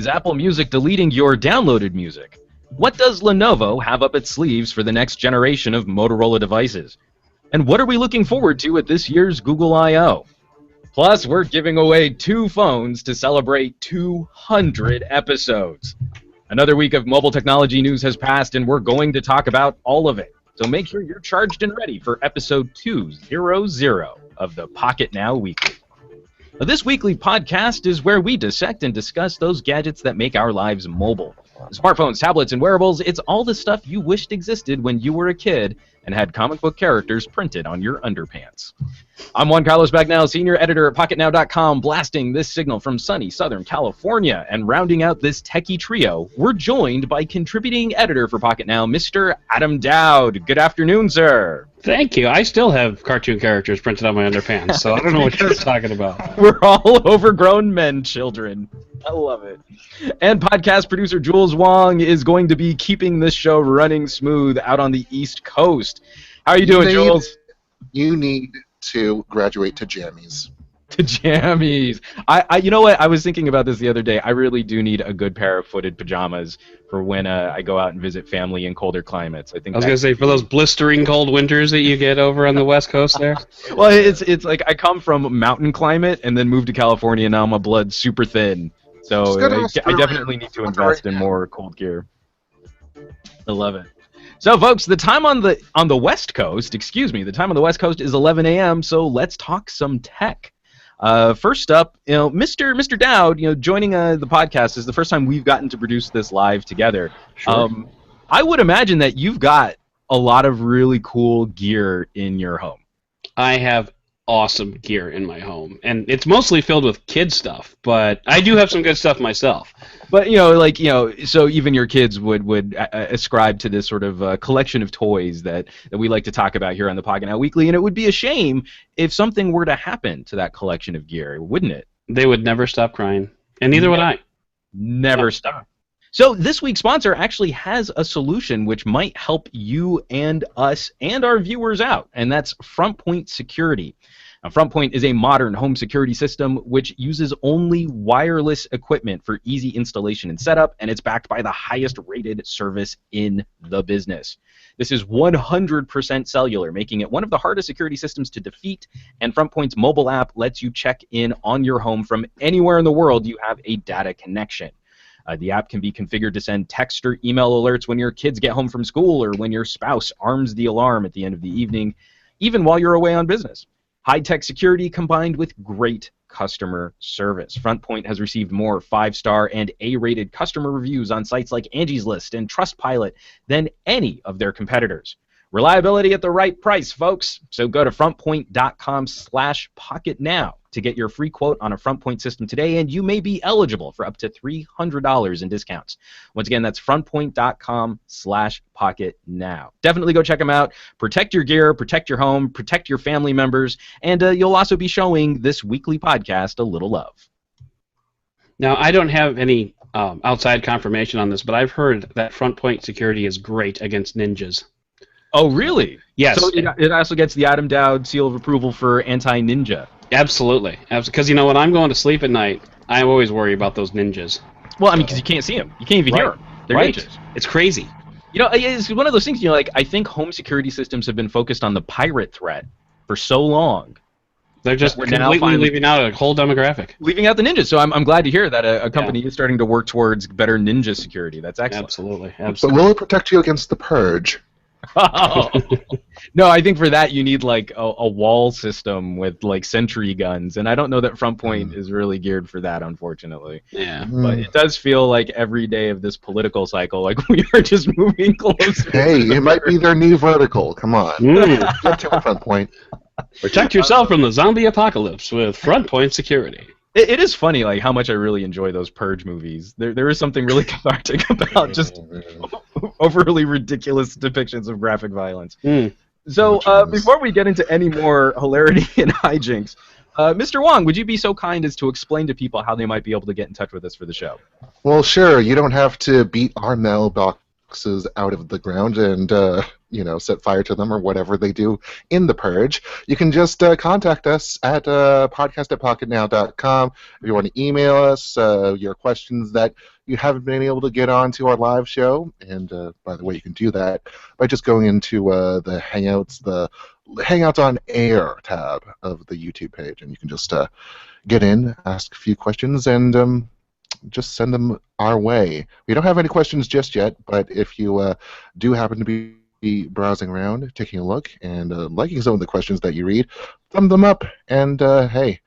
Is Apple Music deleting your downloaded music? What does Lenovo have up its sleeves for the next generation of Motorola devices? And what are we looking forward to at this year's Google I/O? Plus, we're giving away 2 phones to celebrate 200 episodes. Another week of mobile technology news has passed, and we're going to talk about all of it. So make sure you're charged and ready for episode 200 of the Pocketnow Weekly. Now, this weekly podcast is where we dissect and discuss those gadgets that make our lives mobile. Smartphones, tablets, and wearables, it's all the stuff you wished existed when you were a kid and had comic book characters printed on your underpants. I'm Juan Bagnell, senior editor at Pocketnow.com, blasting this signal from sunny Southern California. And rounding out this techie trio, we're joined by contributing editor for Pocketnow, Mr. Adam Doud. Good afternoon, sir. Thank you. I still have cartoon characters printed on my underpants, so I don't know what you're talking about. We're all overgrown men, children. I love it. And podcast producer Jules Wang is going to be keeping this show running smooth out on the East Coast. How are you doing, Jules? You need to graduate to jammies. To jammies. You know what? I was thinking about this the other day. I really do need a good pair of footed pajamas for when I go out and visit family in colder climates. I was going to say, for those blistering cold winters that you get over on the West Coast there? Well, it's like I come from mountain climate and then moved to California, and now my blood's super thin. So I definitely need to invest in more cold gear. I love it. So, folks, the time on the West Coast, the time on the West Coast is 11 a.m., so let's talk some tech. First up, Mr. Doud, joining the podcast is the first time we've gotten to produce this live together. Sure. I would imagine that you've got a lot of really cool gear in your home. I have awesome gear in my home, and it's mostly filled with kid stuff, but I do have some good stuff myself. But so even your kids would ascribe to this sort of collection of toys that we like to talk about here on the Pocketnow Weekly, and it would be a shame if something were to happen to that collection of gear, wouldn't it? They would never stop crying, and neither would I. Never stop. So this week's sponsor actually has a solution which might help you and us and our viewers out, and that's Frontpoint Security. Now, Frontpoint is a modern home security system which uses only wireless equipment for easy installation and setup, and it's backed by the highest rated service in the business. This is 100% cellular, making it one of the hardest security systems to defeat, and Frontpoint's mobile app lets you check in on your home from anywhere in the world you have a data connection. The app can be configured to send text or email alerts when your kids get home from school or when your spouse arms the alarm at the end of the evening, even while you're away on business. High-tech security combined with great customer service. Frontpoint has received more 5-star and A-rated customer reviews on sites like Angie's List and Trustpilot than any of their competitors. Reliability at the right price, folks. So go to frontpoint.com/pocketnow to get your free quote on a Frontpoint system today, and you may be eligible for up to $300 in discounts. Once again, that's frontpoint.com/pocketnow. Definitely go check them out. Protect your gear, protect your home, protect your family members, and you'll also be showing this weekly podcast a little love. Now, I don't have any outside confirmation on this, but I've heard that Frontpoint Security is great against ninjas. Oh, really? Yes. So it also gets the Adam Doud seal of approval for anti-ninja. Absolutely. Because, when I'm going to sleep at night, I always worry about those ninjas. Well, I mean, because you can't see them. You can't even hear them. They're ninjas. It's crazy. It's one of those things, I think home security systems have been focused on the pirate threat for so long. They're just completely leaving out a whole demographic. Leaving out the ninjas. So I'm glad to hear that a company is starting to work towards better ninja security. That's excellent. Absolutely. But will it protect you against the purge? Oh. No, I think for that you need like a wall system with like sentry guns, and I don't know that Frontpoint is really geared for that, unfortunately. Yeah. But it does feel like every day of this political cycle, like we are just moving closer. Hey, it might be their new vertical. Come on. Get to Frontpoint. Protect yourself from the zombie apocalypse with Frontpoint Security. It is funny, like how much I really enjoy those Purge movies. There is something really cathartic about just overly ridiculous depictions of graphic violence. So before we get into any more hilarity and hijinks, Mr. Wang, would you be so kind as to explain to people how they might be able to get in touch with us for the show? Well, sure. You don't have to beat our mailboxes out of the ground and set fire to them or whatever they do in the purge, you can just contact us at podcast@pocketnow.com. If you want to email us your questions that you haven't been able to get on to our live show, and by the way, you can do that by just going into the Hangouts on Air tab of the YouTube page, and you can just get in, ask a few questions, and just send them our way. We don't have any questions just yet, but if you do happen to be browsing around, taking a look, and liking some of the questions that you read, thumb them up, and hey,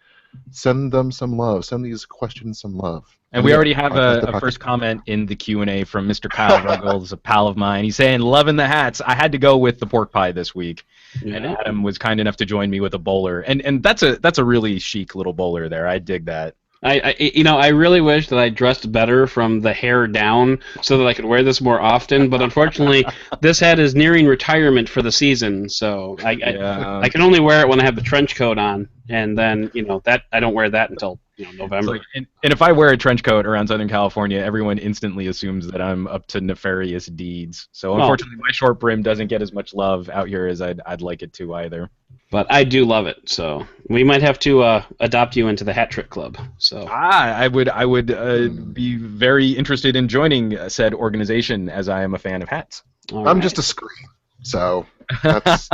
send them some love. Send these questions some love. And we already have a first comment in the Q&A from Mr. Kyle Ruggles, a pal of mine. He's saying, loving the hats. I had to go with the pork pie this week. Yeah. And Adam was kind enough to join me with a bowler. And that's a really chic little bowler there. I dig that. I really wish that I dressed better from the hair down so that I could wear this more often, but unfortunately, this hat is nearing retirement for the season, so I can only wear it when I have the trench coat on, and then that I don't wear that until November. And if I wear a trench coat around Southern California, everyone instantly assumes that I'm up to nefarious deeds. So unfortunately, my short brim doesn't get as much love out here as I'd like it to either. But I do love it, so we might have to adopt you into the Hat Trick Club. So I would be very interested in joining said organization, as I am a fan of hats. I'm just a screen, so that's.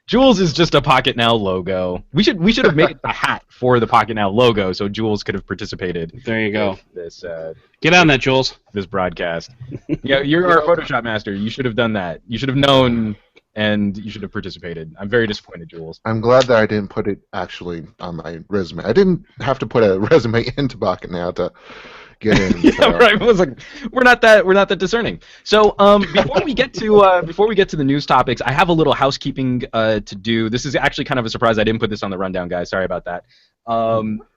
Jules is just a Pocketnow logo. We should have made a hat for the Pocketnow logo, so Jules could have participated. There you go. This get on that, Jules. This broadcast. Yeah, you're our Photoshop master. You should have done that. You should have known. And you should have participated. I'm very disappointed, Jules. I'm glad that I didn't put it actually on my resume. I didn't have to put a resume into Pocketnow to get in. Yeah, right. I was like, we're not that discerning. So before we get to the news topics, I have a little housekeeping to do. This is actually kind of a surprise. I didn't put this on the rundown, guys. Sorry about that.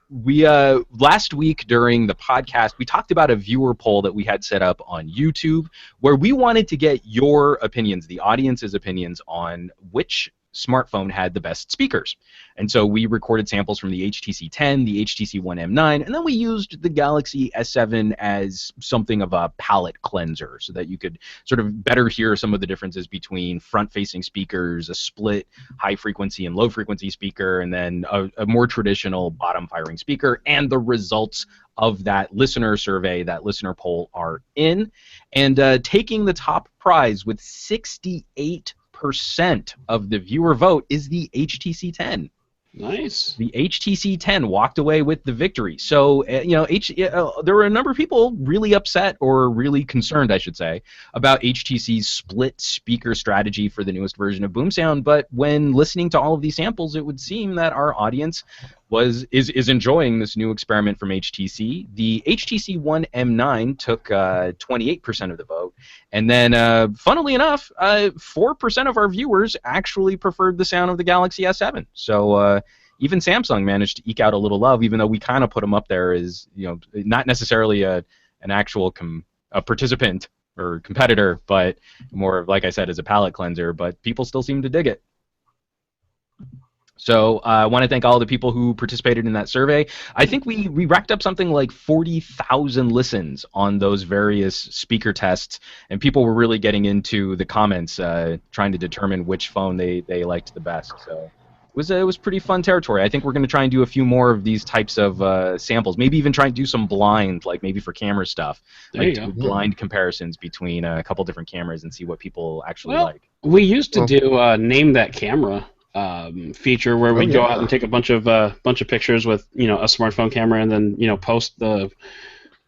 We last week during the podcast, we talked about a viewer poll that we had set up on YouTube where we wanted to get your opinions, the audience's opinions, on which smartphone had the best speakers. And so we recorded samples from the HTC 10, the HTC One M9, and then we used the Galaxy S7 as something of a palette cleanser so that you could sort of better hear some of the differences between front-facing speakers, a split high-frequency and low-frequency speaker, and then a more traditional bottom-firing speaker, and the results of that listener survey, that listener poll are in. And taking the top prize with 68% of the viewer vote is the HTC 10. Nice. The HTC 10 walked away with the victory. So, there were a number of people really upset or really concerned, I should say, about HTC's split speaker strategy for the newest version of Boom Sound. But when listening to all of these samples, it would seem that our audience is enjoying this new experiment from HTC. The HTC One M9 took 28% of the vote, and then, funnily enough, 4% of our viewers actually preferred the sound of the Galaxy S7. So even Samsung managed to eke out a little love, even though we kind of put them up there as not necessarily an actual participant or competitor, but more, like I said, as a palate cleanser. But people still seem to dig it. So I want to thank all the people who participated in that survey. I think we racked up something like 40,000 listens on those various speaker tests, and people were really getting into the comments, trying to determine which phone they liked the best. So it was pretty fun territory. I think we're going to try and do a few more of these types of samples. Maybe even try and do some blind, like maybe for camera stuff, like do blind comparisons between a couple different cameras and see what people actually like. We used to do Name That Camera feature where we'd go out and take a bunch of pictures with a smartphone camera and then post the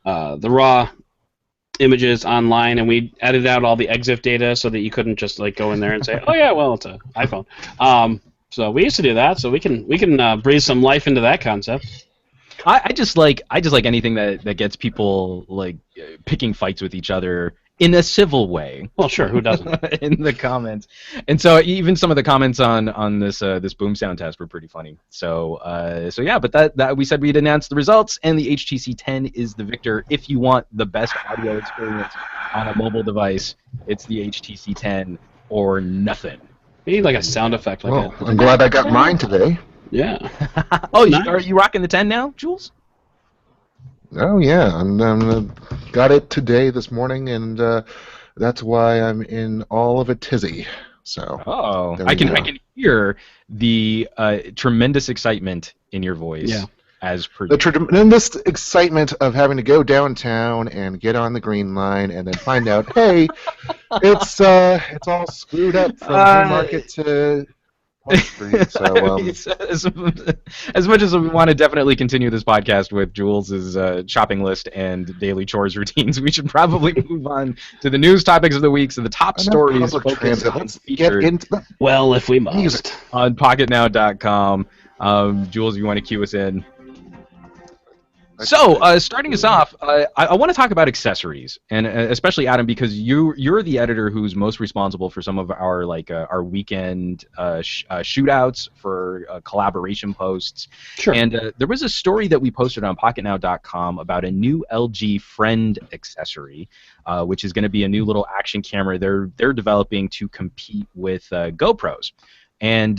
raw images online, and we edited out all the EXIF data so that you couldn't just like go in there and say, oh yeah, well, it's an iPhone. So we used to do that, so we can breathe some life into that concept. I just like anything that gets people like picking fights with each other in a civil way. Well, sure, who doesn't? In the comments, and so even some of the comments on this Boom Sound test were pretty funny. So yeah, but that we said we'd announce the results, and the HTC 10 is the victor. If you want the best audio experience on a mobile device, it's the HTC 10 or nothing. We need like a sound effect. I'm glad I got mine today. Yeah. Oh, are you rocking the 10 now, Jules? Oh yeah, I'm got it today this morning, and That's why I'm in all of a tizzy. So. Oh, There we I go. can hear the tremendous excitement in your voice Yeah. as per The tremendous excitement of having to go downtown and get on the green line and then find out, hey, it's all screwed up from Haymarket to Park Street. So as much as we want to definitely continue this podcast with Jules' shopping list and daily chores routines, we should probably move on to the news topics of the week. So the top stories public focused transit. on Let's featured get into the Well, if we music. must. on Pocketnow.com. Jules, you want to cue us in? So, starting us off, I want to talk about accessories, and especially Adam, because you're the editor who's most responsible for some of our our weekend shootouts for collaboration posts. Sure. And there was a story that we posted on PocketNow.com about a new LG Friend accessory, which is going to be a new little action camera they're developing to compete with GoPros. And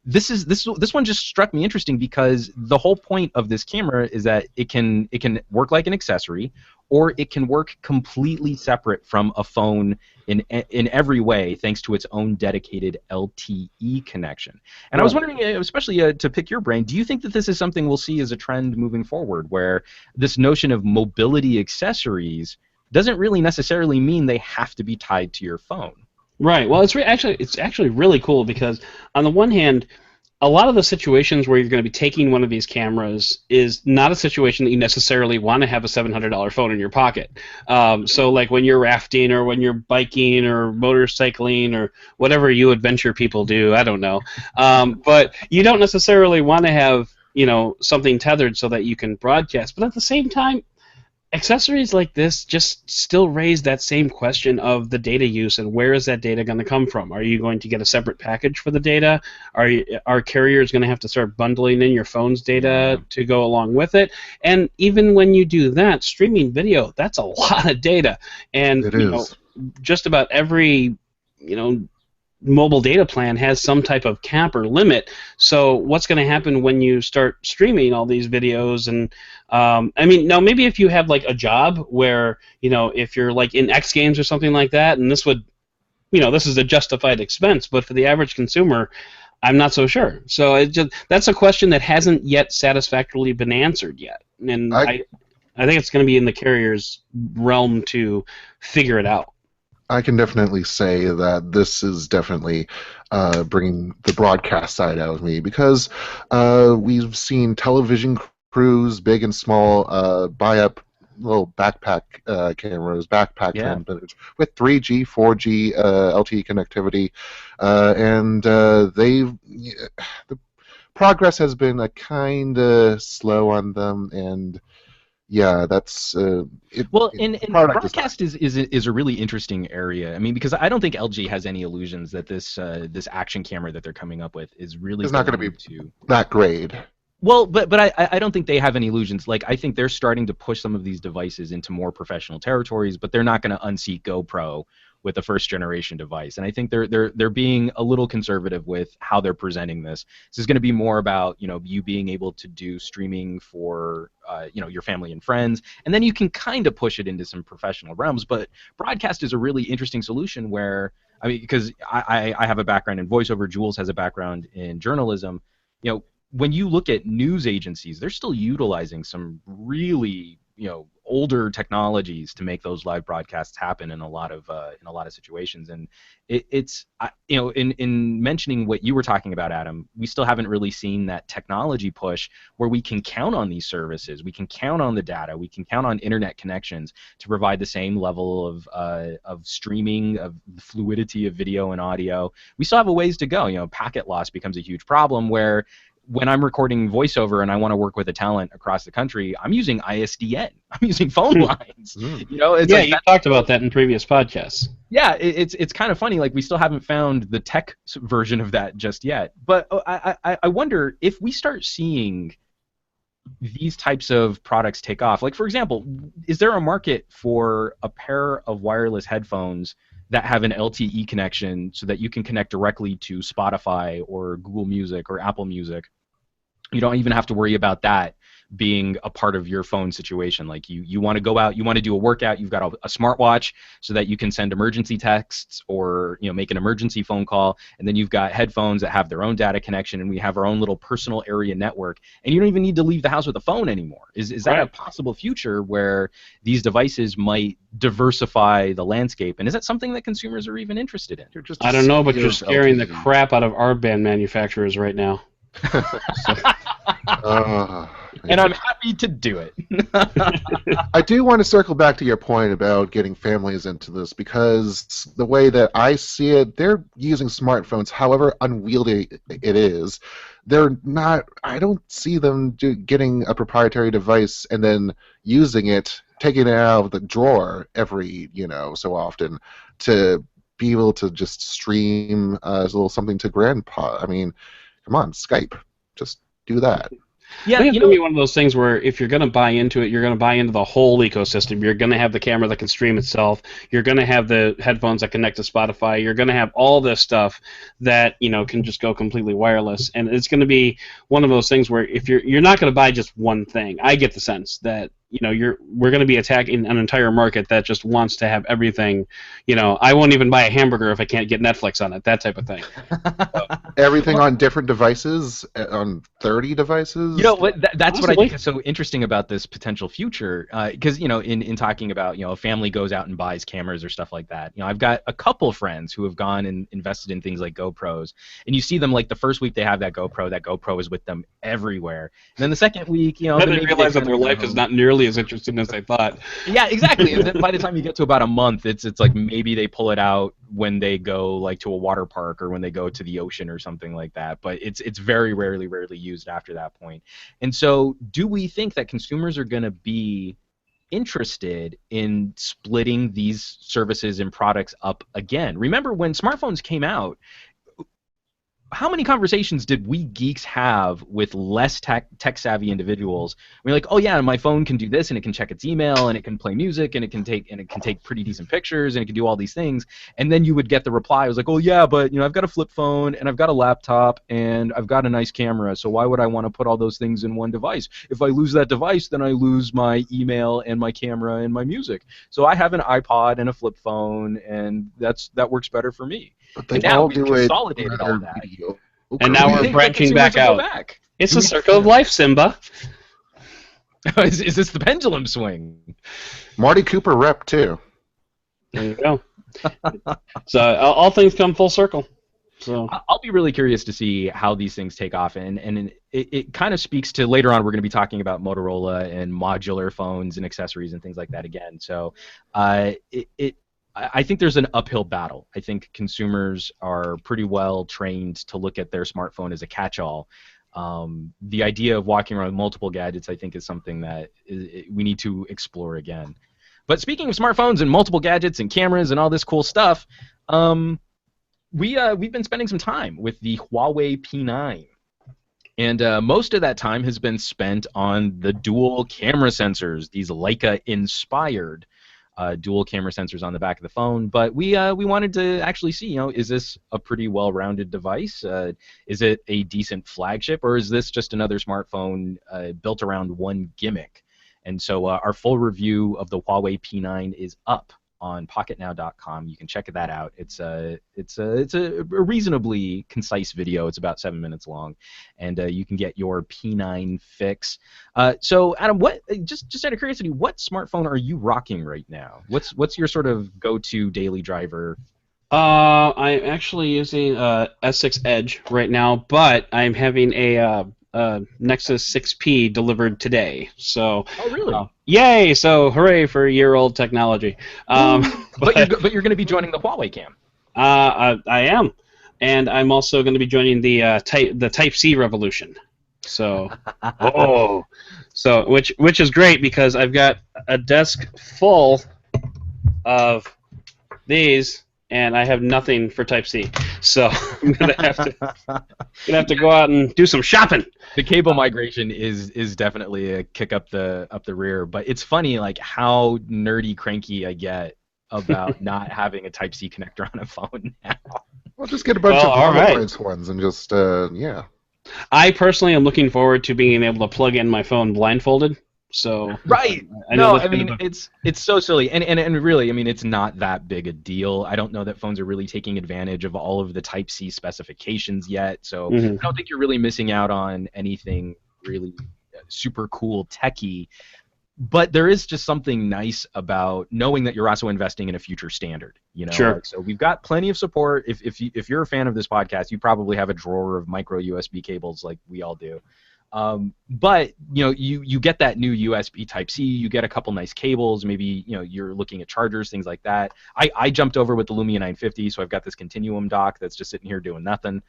this one just struck me interesting because the whole point of this camera is that it can work like an accessory, or it can work completely separate from a phone in every way, thanks to its own dedicated LTE connection. And I was wondering, especially to pick your brain, do you think that this is something we'll see as a trend moving forward, where this notion of mobility accessories doesn't really necessarily mean they have to be tied to your phone? Right. Well, it's actually really cool because on the one hand, a lot of the situations where you're going to be taking one of these cameras is not a situation that you necessarily want to have a $700 phone in your pocket. So like when you're rafting or when you're biking or motorcycling or whatever you adventure people do, I don't know. But you don't necessarily want to have, something tethered so that you can broadcast. But at the same time, accessories like this just still raise that same question of the data use and where is that data going to come from? Are you going to get a separate package for the data? Are carriers going to have to start bundling in your phone's data to go along with it? And even when you do that, streaming video, that's a lot of data. And It is. Just about every mobile data plan has some type of cap or limit. So what's going to happen when you start streaming all these videos? And now maybe if you have like a job where if you're like in X Games or something like that, and this would this is a justified expense, but for the average consumer, I'm not so sure. So that's a question that hasn't yet satisfactorily been answered yet, and I think it's going to be in the carrier's realm to figure it out. I can definitely say that this is definitely bringing the broadcast side out of me, because we've seen television crews, big and small, buy up little backpack cameras, transmitters with 3G, 4G LTE connectivity, and the progress has been a kind of slow on them, and yeah, that's well. And broadcast is a really interesting area. I mean, because I don't think LG has any illusions that this action camera that they're coming up with is really not going to be that great. Well, but I don't think they have any illusions. Like, I think they're starting to push some of these devices into more professional territories, but they're not going to unseat GoPro with a first generation device. And I think they're being a little conservative with how they're presenting this. This is going to be more about you being able to do streaming for your family and friends, and then you can kind of push it into some professional realms. But broadcast is a really interesting solution where, I mean, because I have a background in voiceover, Jules has a background in journalism. When you look at news agencies, they're still utilizing some really older technologies to make those live broadcasts happen in a lot of situations. And it's in mentioning what you were talking about, Adam, we still haven't really seen that technology push where we can count on these services, we can count on the data, we can count on internet connections to provide the same level of streaming, of the fluidity of video and audio. We still have a ways to go. Packet loss becomes a huge problem where when I'm recording voiceover and I want to work with a talent across the country, I'm using ISDN. I'm using phone lines. You talked about that in previous podcasts. Yeah, it's kind of funny. Like, we still haven't found the tech version of that just yet. But I wonder if we start seeing these types of products take off. Like, for example, is there a market for a pair of wireless headphones that have an LTE connection so that you can connect directly to Spotify or Google Music or Apple Music? You don't even have to worry about that being a part of your phone situation. Like you want to go out, you want to do a workout, you've got a smartwatch so that you can send emergency texts or make an emergency phone call, and then you've got headphones that have their own data connection, and we have our own little personal area network, and you don't even need to leave the house with a phone anymore. Is that a possible future where these devices might diversify the landscape, and is that something that consumers are even interested in? I don't know, but you're scaring the crap out of our band manufacturers right now. And I'm happy to do it. I do want to circle back to your point about getting families into this, because the way that I see it, they're using smartphones, however unwieldy it is. They're not. I don't see them getting a proprietary device and then using it, taking it out of the drawer every so often to be able to just stream a little something to grandpa. I mean, come on, Skype, just do that. Yeah, I think it's going to be one of those things where if you're going to buy into it, you're going to buy into the whole ecosystem. You're going to have the camera that can stream itself. You're going to have the headphones that connect to Spotify. You're going to have all this stuff that can just go completely wireless. And it's going to be one of those things where if you're not going to buy just one thing. I get the sense that we're going to be attacking an entire market that just wants to have everything. I won't even buy a hamburger if I can't get Netflix on it. That type of thing. Everything on different devices, on 30 devices. That's what I think is so interesting about this potential future. Because in talking about a family goes out and buys cameras or stuff like that. I've got a couple friends who have gone and invested in things like GoPros, and you see them like the first week they have that GoPro is with them everywhere, and then the second week, then they realize that their life is not nearly as interesting as they thought. Yeah, exactly. And then by the time you get to about a month, it's like maybe they pull it out when they go like to a water park or when they go to the ocean or something like that. But it's very rarely used after that point. And so, do we think that consumers are going to be interested in splitting these services and products up again? Remember when smartphones came out, how many conversations did we geeks have with less tech-savvy individuals? We're like, oh yeah, my phone can do this, and it can check its email, and it can play music, and it can take pretty decent pictures, and it can do all these things. And then you would get the reply, it was like, oh yeah, but I've got a flip phone, and I've got a laptop, and I've got a nice camera. So why would I want to put all those things in one device? If I lose that device, then I lose my email and my camera and my music. So I have an iPod and a flip phone, and that works better for me. But they all do consolidated all that. And now we're branching back out. It's a circle of life, Simba. Is this the pendulum swing? Marty Cooper rep, too. There you go. So all things come full circle. So I'll be really curious to see how these things take off, and it kind of speaks to later on we're going to be talking about Motorola and modular phones and accessories and things like that again. So I think there's an uphill battle. I think consumers are pretty well trained to look at their smartphone as a catch-all. The idea of walking around with multiple gadgets, I think, is something that we need to explore again. But speaking of smartphones and multiple gadgets and cameras and all this cool stuff, we've been spending some time with the Huawei P9. And most of that time has been spent on the dual camera sensors, these Leica-inspired dual camera sensors on the back of the phone. But we wanted to actually see, is this a pretty well-rounded device? Is it a decent flagship, or is this just another smartphone built around one gimmick? And so our full review of the Huawei P9 is up on Pocketnow.com. You can check that out. It's a reasonably concise video. It's about 7 minutes long, and you can get your P9 fix. So, Adam, what just out of curiosity, what smartphone are you rocking right now? What's your sort of go-to daily driver? I'm actually using S6 Edge right now, but I'm having a Nexus 6P delivered today. So, oh really? Yay! So hooray for a-year-old technology. But you're going to be joining the Huawei cam. I am, and I'm also going to be joining the Type-C revolution. So, which is great because I've got a desk full of these. And I have nothing for Type-C, so I'm gonna have to go out and do some shopping. The cable migration is definitely a kick up the rear, but it's funny like how nerdy cranky I get about not having a Type-C connector on a phone now. Well, just get a bunch of Powerpoint ones and just yeah. I personally am looking forward to being able to plug in my phone blindfolded. So right. I know No, that's I mean it's so silly, and really, I mean it's not that big a deal. I don't know that phones are really taking advantage of all of the Type C specifications yet, so I don't think you're really missing out on anything really super cool techie. But there is just something nice about knowing that you're also investing in a future standard. You know, Sure. like, so we've got plenty of support. If you're a fan of this podcast, you probably have a drawer of micro USB cables like we all do. But you know, you get that new USB Type C. You get a couple nice cables. Maybe you know you're looking at chargers, things like that. I jumped over with the Lumia 950, so I've got this Continuum dock that's just sitting here doing nothing.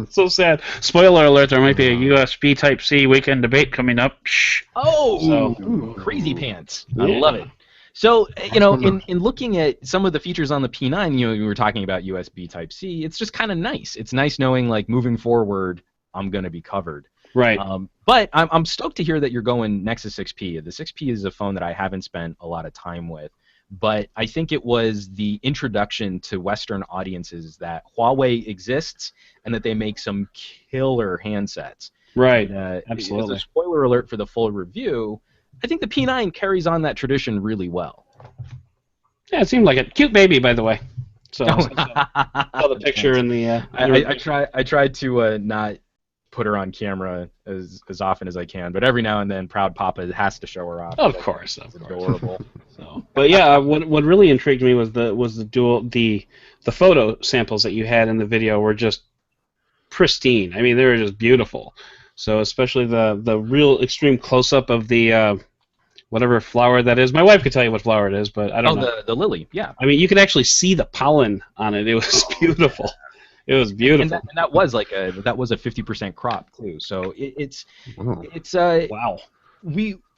So sad. Spoiler alert: there might be a USB Type C weekend debate coming up. Shh. Oh, crazy pants! I love it. So, you know, in looking at some of the features on the P9, you know, we were talking about USB Type C. It's just kind of nice. It's nice knowing, like, moving forward, I'm going to be covered. Right. But I'm stoked to hear that you're going Nexus 6P. The 6P is a phone that I haven't spent a lot of time with, but I think it was the introduction to Western audiences that Huawei exists and that they make some killer handsets. Right. And, absolutely. As a spoiler alert for the full review, I think the P9 carries on that tradition really well. Yeah, it seemed like it. Cute baby, by the way. So I saw the picture in the. I tried to not put her on camera as often as I can, but every now and then, Proud Papa has to show her off. Of course, it's adorable. So, but yeah, what really intrigued me was the photo samples that you had in the video were just pristine. I mean, they were just beautiful. So especially the real extreme close up of the whatever flower that is. My wife could tell you what flower it is, but I don't know. Oh, the lily. Yeah. I mean, you could actually see the pollen on it. It was beautiful. It was beautiful. And that was like a 50% crop too. So it's wow.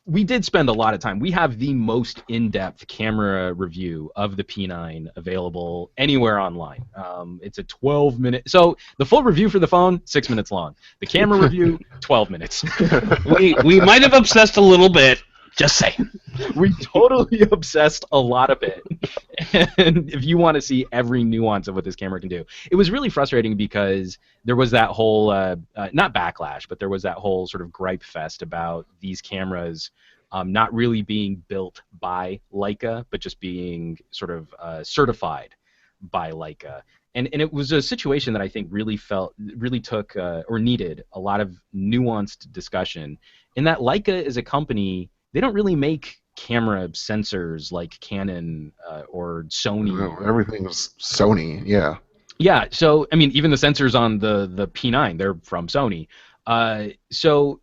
We did spend a lot of time. We have the most in-depth camera review of the P9 available anywhere online. It's a 12-minute. So the full review for the phone, 6 minutes long. The camera review, 12 minutes. we might have obsessed a little bit. Just saying. We totally obsessed a lot of it. And if you want to see every nuance of what this camera can do, it was really frustrating because there was that whole, not backlash, but there was that whole sort of gripe fest about these cameras not really being built by Leica, but just being sort of certified by Leica. And it was a situation that I think really took or needed a lot of nuanced discussion. In that Leica is a company. They don't really make camera sensors like Canon or Sony. No, everything's Sony, yeah. Yeah, so, I mean, even the sensors on the P9, they're from Sony. So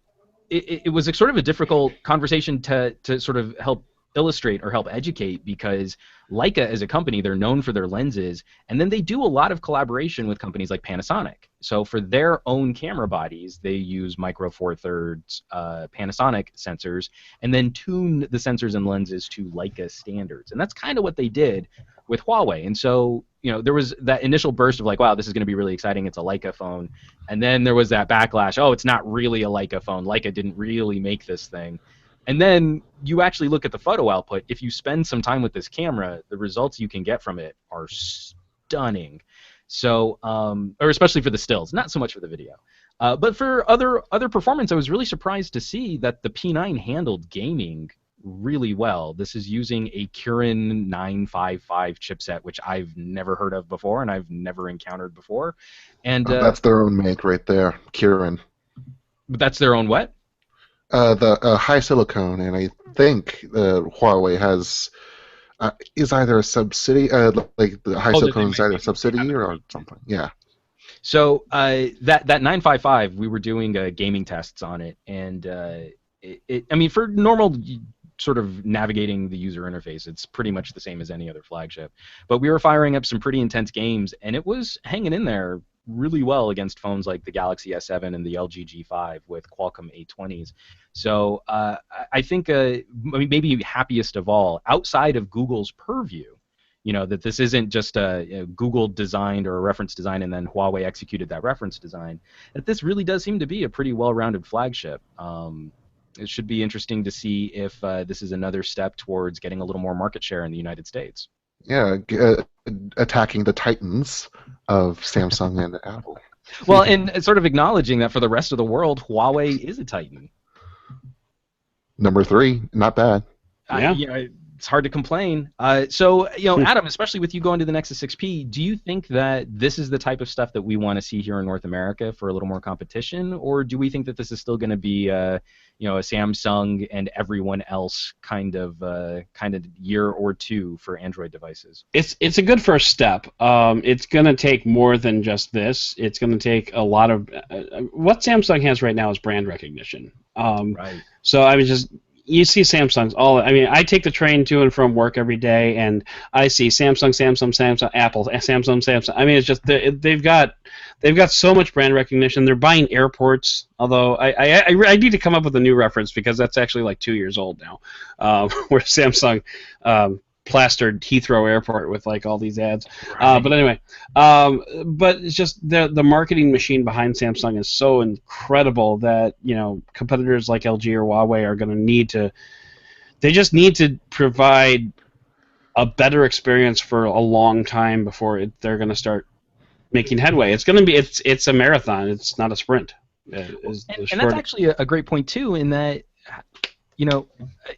it was a sort of a difficult conversation to sort of help illustrate or help educate because Leica as a company, they're known for their lenses, and then they do a lot of collaboration with companies like Panasonic. So for their own camera bodies, they use Micro Four Thirds Panasonic sensors and then tune the sensors and lenses to Leica standards. And that's kind of what they did with Huawei. And so, you know, there was that initial burst of like, wow, this is going to be really exciting. It's a Leica phone. And then there was that backlash. Oh, it's not really a Leica phone. Leica didn't really make this thing. And then you actually look at the photo output. If you spend some time with this camera, the results you can get from it are stunning. So, or especially for the stills, not so much for the video. But for other performance, I was really surprised to see that the P9 handled gaming really well. This is using a Kirin 955 chipset, which I've never heard of before and I've never encountered before. And that's their own make right there, Kirin. But that's their own what? The high silicone, and I think Huawei has is either a subsidiary, like the high silicone is either a subsidiary or something. Yeah. So that 955, we were doing gaming tests on it, and I mean, for normal sort of navigating the user interface, it's pretty much the same as any other flagship. But we were firing up some pretty intense games, and it was hanging in there really well against phones like the Galaxy S7 and the LG G5 with Qualcomm A20s. So I think maybe happiest of all, outside of Google's purview, you know, that this isn't just a Google designed or a reference design and then Huawei executed that reference design, that this really does seem to be a pretty well-rounded flagship. It should be interesting to see if this is another step towards getting a little more market share in the United States. Yeah, attacking the titans of Samsung and Apple. Well, and sort of acknowledging that for the rest of the world, Huawei is a titan. Number 3, not bad. Yeah. It's hard to complain. So, Adam, especially with you going to the Nexus 6P, do you think that this is the type of stuff that we want to see here in North America for a little more competition, or do we think that this is still going to be, a Samsung and everyone else kind of year or two for Android devices? It's a good first step. It's going to take more than just this. It's going to take a lot of what Samsung has right now is brand recognition. Right. So I mean, you see Samsung's I take the train to and from work every day, and I see Samsung, Apple, Samsung. I mean, it's just they've got so much brand recognition. They're buying airports. Although I need to come up with a new reference because that's actually like 2 years old now, where Samsung plastered Heathrow Airport with like all these ads. Right. But anyway, but it's just the marketing machine behind Samsung is so incredible that competitors like LG or Huawei are going to need to. They just need to provide a better experience for a long time before they're going to start making headway. It's going to be it's a marathon. It's not a sprint. And that's actually a great point too, in that.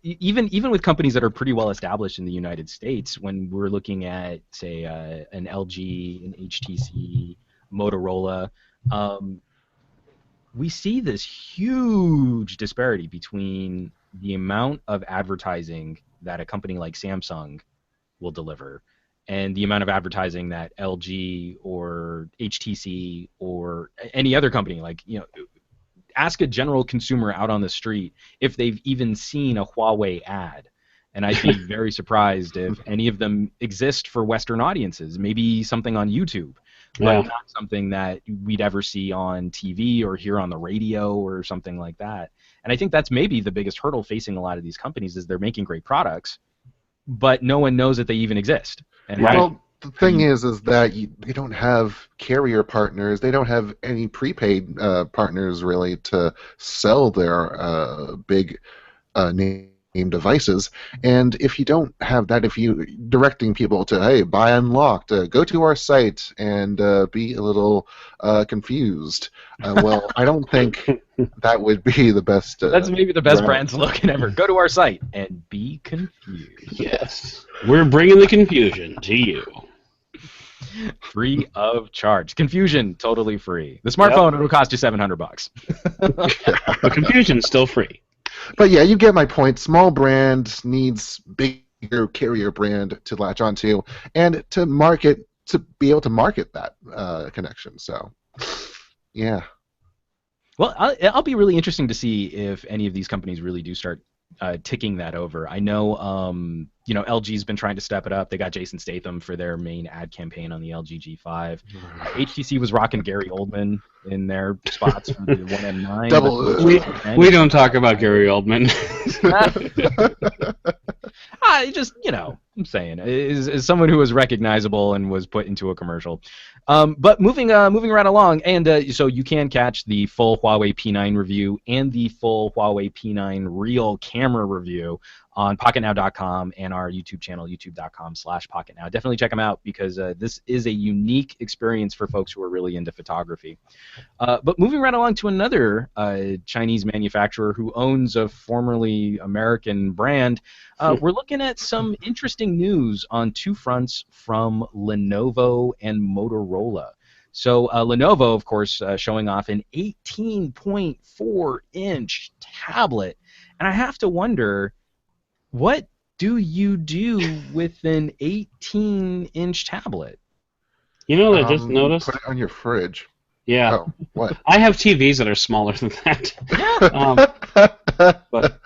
Even with companies that are pretty well established in the United States, when we're looking at, say, an LG, an HTC, Motorola, we see this huge disparity between the amount of advertising that a company like Samsung will deliver and the amount of advertising that LG or HTC or any other company, ask a general consumer out on the street if they've even seen a Huawei ad. And I'd be very surprised if any of them exist for Western audiences. Maybe something on YouTube, but not something that we'd ever see on TV or hear on the radio or something like that. And I think that's maybe the biggest hurdle facing a lot of these companies is they're making great products, but no one knows that they even exist. And Well, the thing is that they don't have carrier partners. They don't have any prepaid partners really to sell their big name devices. And if you don't have that, if you directing people to, hey, buy Unlocked, go to our site and be a little confused, well, I don't think that would be the best. That's maybe the best brand slogan ever. Go to our site and be confused. Yes, we're bringing the confusion to you. Free of charge. Confusion, totally free. The smartphone, it'll cost you $700. The confusion's still free. But yeah, you get my point. Small brand needs bigger carrier brand to latch onto and to be able to market that connection. So, yeah. Well, I'll be really interesting to see if any of these companies really do start ticking that over. I know, LG's been trying to step it up. They got Jason Statham for their main ad campaign on the LG G5. HTC was rocking Gary Oldman in their spots for the 1M9. We don't talk about Gary Oldman. I'm saying, is someone who was recognizable and was put into a commercial. But moving right along, and so you can catch the full Huawei P9 review and the full Huawei P9 real camera review on Pocketnow.com and our YouTube channel, youtube.com/Pocketnow. Definitely check them out because this is a unique experience for folks who are really into photography. But moving right along to another Chinese manufacturer who owns a formerly American brand, we're looking at some interesting news on two fronts from Lenovo and Motorola. So Lenovo, of course, showing off an 18.4-inch tablet. And I have to wonder, what do you do with an 18-inch tablet? I just noticed? Put it on your fridge. Yeah. Oh, what? I have TVs that are smaller than that. But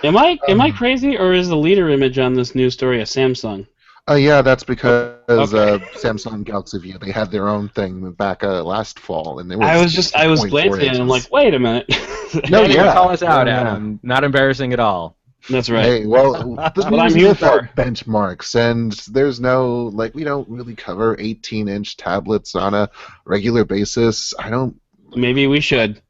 am I crazy, or is the leader image on this news story a Samsung? Yeah, that's because Samsung Galaxy View, they had their own thing back last fall, and I was glancing at it and I'm like, wait a minute. No, yeah. Call us out, Adam. Not embarrassing at all. That's right. Hey, well, that's what I'm here for. Benchmarks, and there's no, we don't really cover 18-inch tablets on a regular basis. Maybe we should.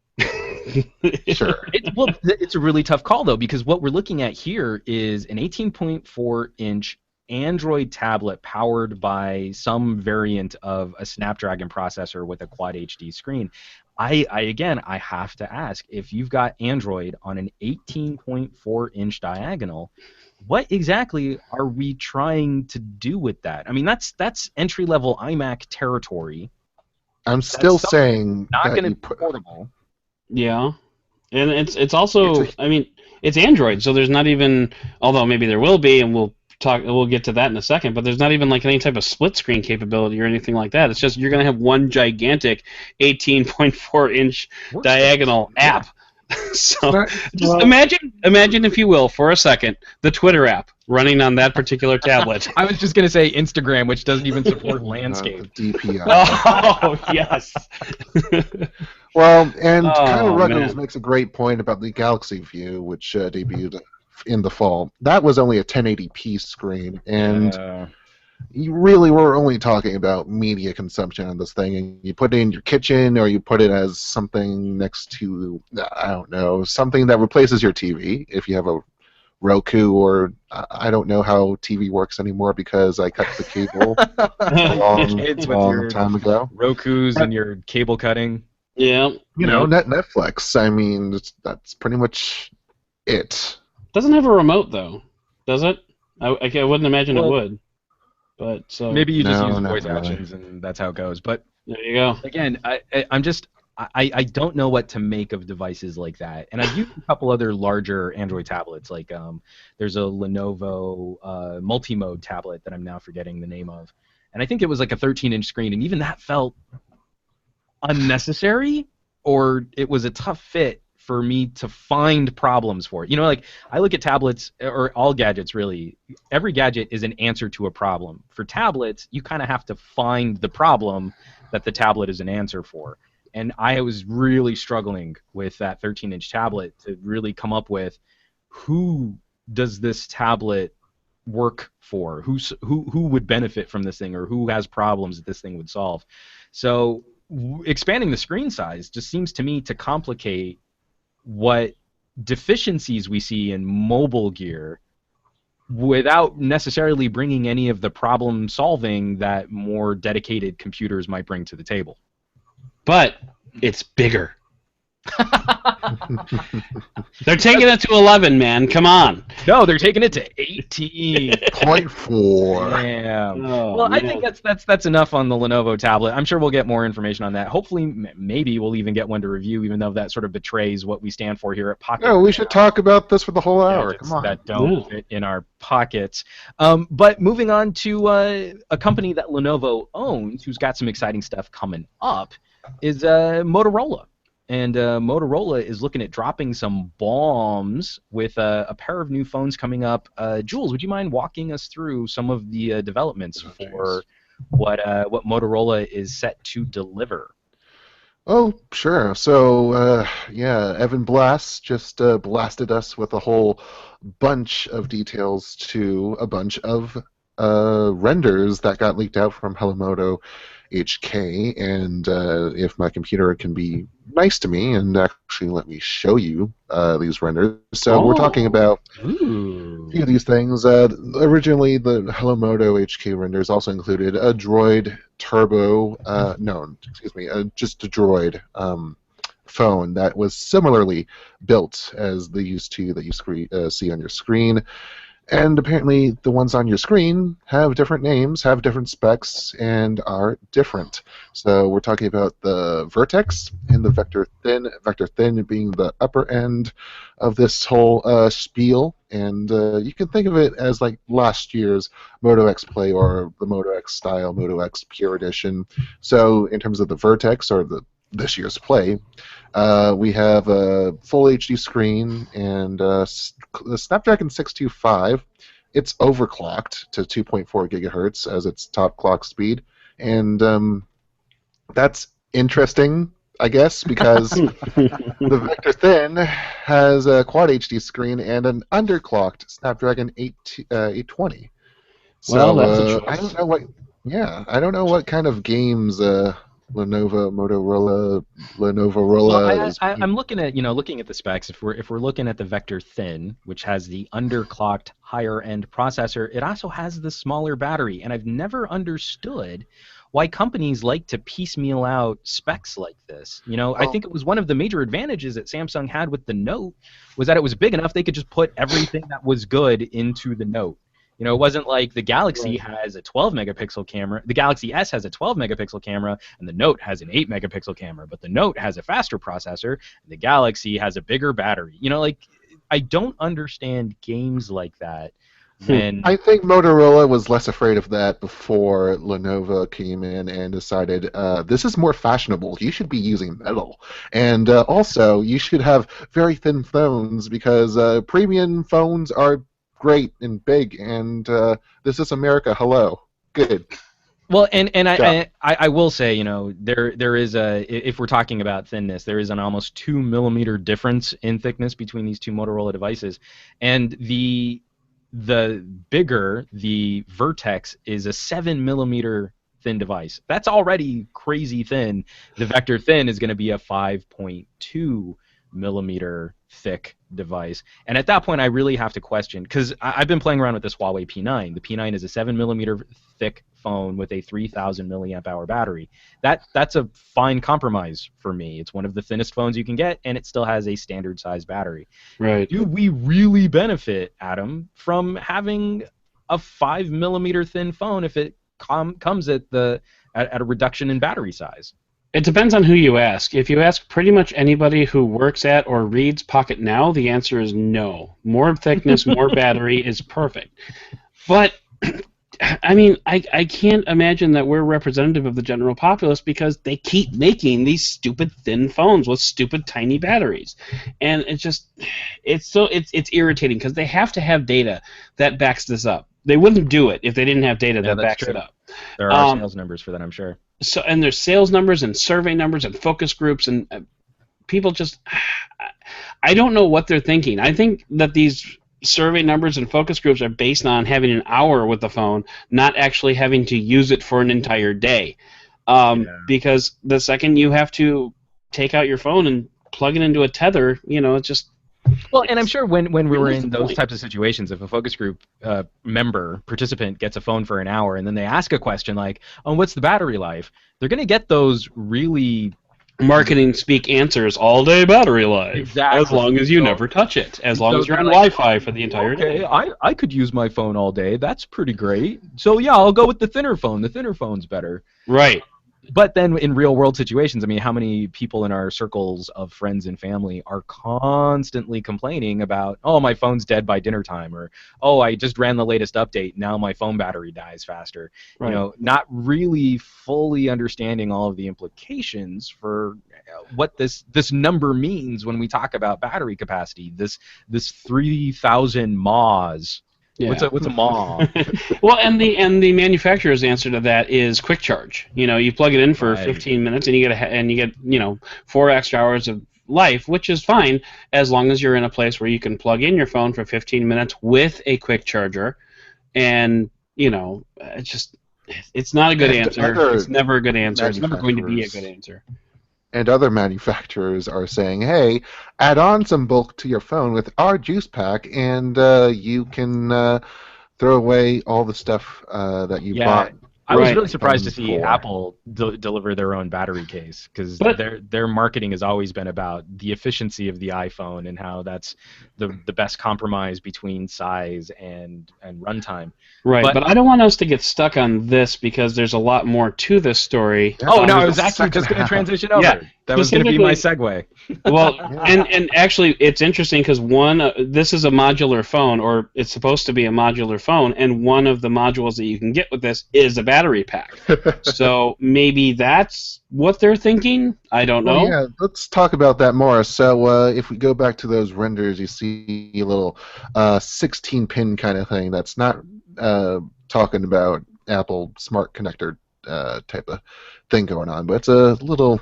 Sure. It's a really tough call, though, because what we're looking at here is an 18.4-inch Android tablet powered by some variant of a Snapdragon processor with a Quad HD screen, I have to ask, if you've got Android on an 18.4-inch diagonal, what exactly are we trying to do with that? I mean, that's entry-level iMac territory. I'm still saying Not that going to you be put. portable. Yeah, and it's also, I mean, it's Android, so there's not even, although maybe there will be, and we'll get to that in a second, but there's not even like any type of split screen capability or anything like that. It's just you're gonna have one gigantic 18.4-inch diagonal app. So just imagine, if you will, for a second, the Twitter app running on that particular tablet. I was just going to say Instagram, which doesn't even support landscape. DPI. Oh, yes. Well, and Kyle man. Ruggles makes a great point about the Galaxy View, which debuted in the fall. That was only a 1080p screen, and you really were only talking about media consumption on this thing, and you put it in your kitchen, or you put it as something next to, I don't know, something that replaces your TV, if you have a Roku, or I don't know how TV works anymore because I cut the cable a long time ago. Rokus and your cable cutting. Yeah. You know, Netflix, I mean, that's pretty much it. Doesn't have a remote, though, does it? I wouldn't imagine it would. But so maybe you just use voice actions and that's how it goes. But there you go. Again, I don't know what to make of devices like that. And I've used a couple other larger Android tablets. Like there's a Lenovo multi-mode tablet that I'm now forgetting the name of. And I think it was like a 13-inch screen, and even that felt unnecessary, or it was a tough fit for me to find problems for it. You know, like I look at tablets, or all gadgets really, every gadget is an answer to a problem. For tablets, you kind of have to find the problem that the tablet is an answer for. And I was really struggling with that 13-inch tablet to really come up with, who does this tablet work for? Who would benefit from this thing, or who has problems that this thing would solve? So expanding the screen size just seems to me to complicate what deficiencies we see in mobile gear without necessarily bringing any of the problem solving that more dedicated computers might bring to the table. But it's bigger. They're taking it to 11, man. Come on. No, they're taking it to 18.4. Yeah. Oh, well, man. I think that's enough on the Lenovo tablet. I'm sure we'll get more information on that. Hopefully, maybe we'll even get one to review, even though that sort of betrays what we stand for here at Pocket. No, we should talk about this for the whole hour. Come on. That don't fit in our pockets. But moving on to a company that Lenovo owns, who's got some exciting stuff coming up, is Motorola. And Motorola is looking at dropping some bombs with a pair of new phones coming up. Jules, would you mind walking us through some of the developments for what Motorola is set to deliver? Oh, sure. So, Evan Blass just blasted us with a whole bunch of details to a bunch of renders that got leaked out from Hellomoto HK, and if my computer can be nice to me and actually let me show you these renders. So we're talking about a few of these things. Originally, the Hellomoto HK renders also included a Droid Turbo, just a Droid phone that was similarly built as the used to that you see on your screen. And apparently the ones on your screen have different names, have different specs, and are different. So we're talking about the Vertex and the Vector Thin. Vector Thin being the upper end of this whole spiel. And you can think of it as like last year's Moto X Play, or the Moto X style Moto X Pure Edition. So in terms of the Vertex, or this year's Play, we have a full HD screen and the Snapdragon 625. It's overclocked to 2.4 gigahertz as its top clock speed, and that's interesting, I guess, because the Vector Thin has a Quad HD screen and an underclocked Snapdragon 820. So well, that's a choice. I don't know what kind of games Lenovo, Motorola, Well, is. I'm looking at looking at the specs. If we're looking at the Vector Thin, which has the underclocked higher end processor, it also has the smaller battery, and I've never understood why companies like to piecemeal out specs like this. I Well, think it was one of the major advantages that Samsung had with the Note was that it was big enough they could just put everything that was good into the Note. It wasn't like the Galaxy has a 12 megapixel camera. The Galaxy S has a 12 megapixel camera, and the Note has an 8 megapixel camera. But the Note has a faster processor, and the Galaxy has a bigger battery. I don't understand games like that when. I think Motorola was less afraid of that before Lenovo came in and decided this is more fashionable. You should be using metal, and also you should have very thin phones because premium phones are great and big, and this is America. Hello, good. Well, and Yeah. I will say, there is if we're talking about thinness, there is an almost 2 millimeter difference in thickness between these two Motorola devices, and the bigger the Vertex is a 7 millimeter thin device. That's already crazy thin. The Vector Thin is going to be a 5.2 millimeter thick device, and at that point I really have to question, because I've been playing around with this Huawei P9. The P9 is a 7 millimeter thick phone with a 3,000 milliamp hour battery. That's a fine compromise for me. It's one of the thinnest phones you can get, and it still has a standard size battery. Right. Do we really benefit, Adam, from having a 5 millimeter thin phone if it comes at a reduction in battery size? It depends on who you ask. If you ask pretty much anybody who works at or reads Pocketnow, the answer is no. More thickness, more battery is perfect. But I mean, I can't imagine that we're representative of the general populace because they keep making these stupid thin phones with stupid tiny batteries, and it's irritating because they have to have data that backs this up. They wouldn't do it if they didn't have data that backs it up. There are sales numbers for that, I'm sure. So, and there's sales numbers and survey numbers and focus groups, and people just, I don't know what they're thinking. I think that these survey numbers and focus groups are based on having an hour with the phone, not actually having to use it for an entire day. Because the second you have to take out your phone and plug it into a tether, it's just. Well, and I'm sure when we were in those types of situations, if a focus group participant gets a phone for an hour and then they ask a question like, "Oh, what's the battery life?" They're going to get those really marketing speak answers: all day battery life, exactly. As long as you never touch it, as long as you're on Wi-Fi for the entire day. I could use my phone all day. That's pretty great. So yeah, I'll go with the thinner phone. The thinner phone's better. Right. But then in real world situations, I mean, how many people in our circles of friends and family are constantly complaining about, oh, my phone's dead by dinner time, or, oh, I just ran the latest update, now my phone battery dies faster. Right. Not really fully understanding all of the implications for what this number means when we talk about battery capacity. This 3,000 mahs. Yeah. What's a mah? Well, and the manufacturer's answer to that is quick charge. You plug it in for 15 minutes and you get 4 extra hours of life, which is fine as long as you're in a place where you can plug in your phone for 15 minutes with a quick charger, and it's not a good answer. It's never a good answer. It's never going to be a good answer. And other manufacturers are saying, hey, add on some bulk to your phone with our juice pack, and you can throw away all the stuff that you bought. I was really surprised to see Apple deliver their own battery case, because their marketing has always been about the efficiency of the iPhone and how that's the best compromise between size and runtime. Right, but I don't want us to get stuck on this because there's a lot more to this story. Oh, no, I was actually just going to transition over. Yeah, that was going to be my segue. Well, and actually, it's interesting because this is a modular phone, or it's supposed to be a modular phone, and one of the modules that you can get with this is a battery pack. So maybe that's what they're thinking? I don't know. Yeah, let's talk about that more. So if we go back to those renders, you see a little 16-pin kind of thing. That's not talking about Apple Smart Connector type of thing going on, but it's a little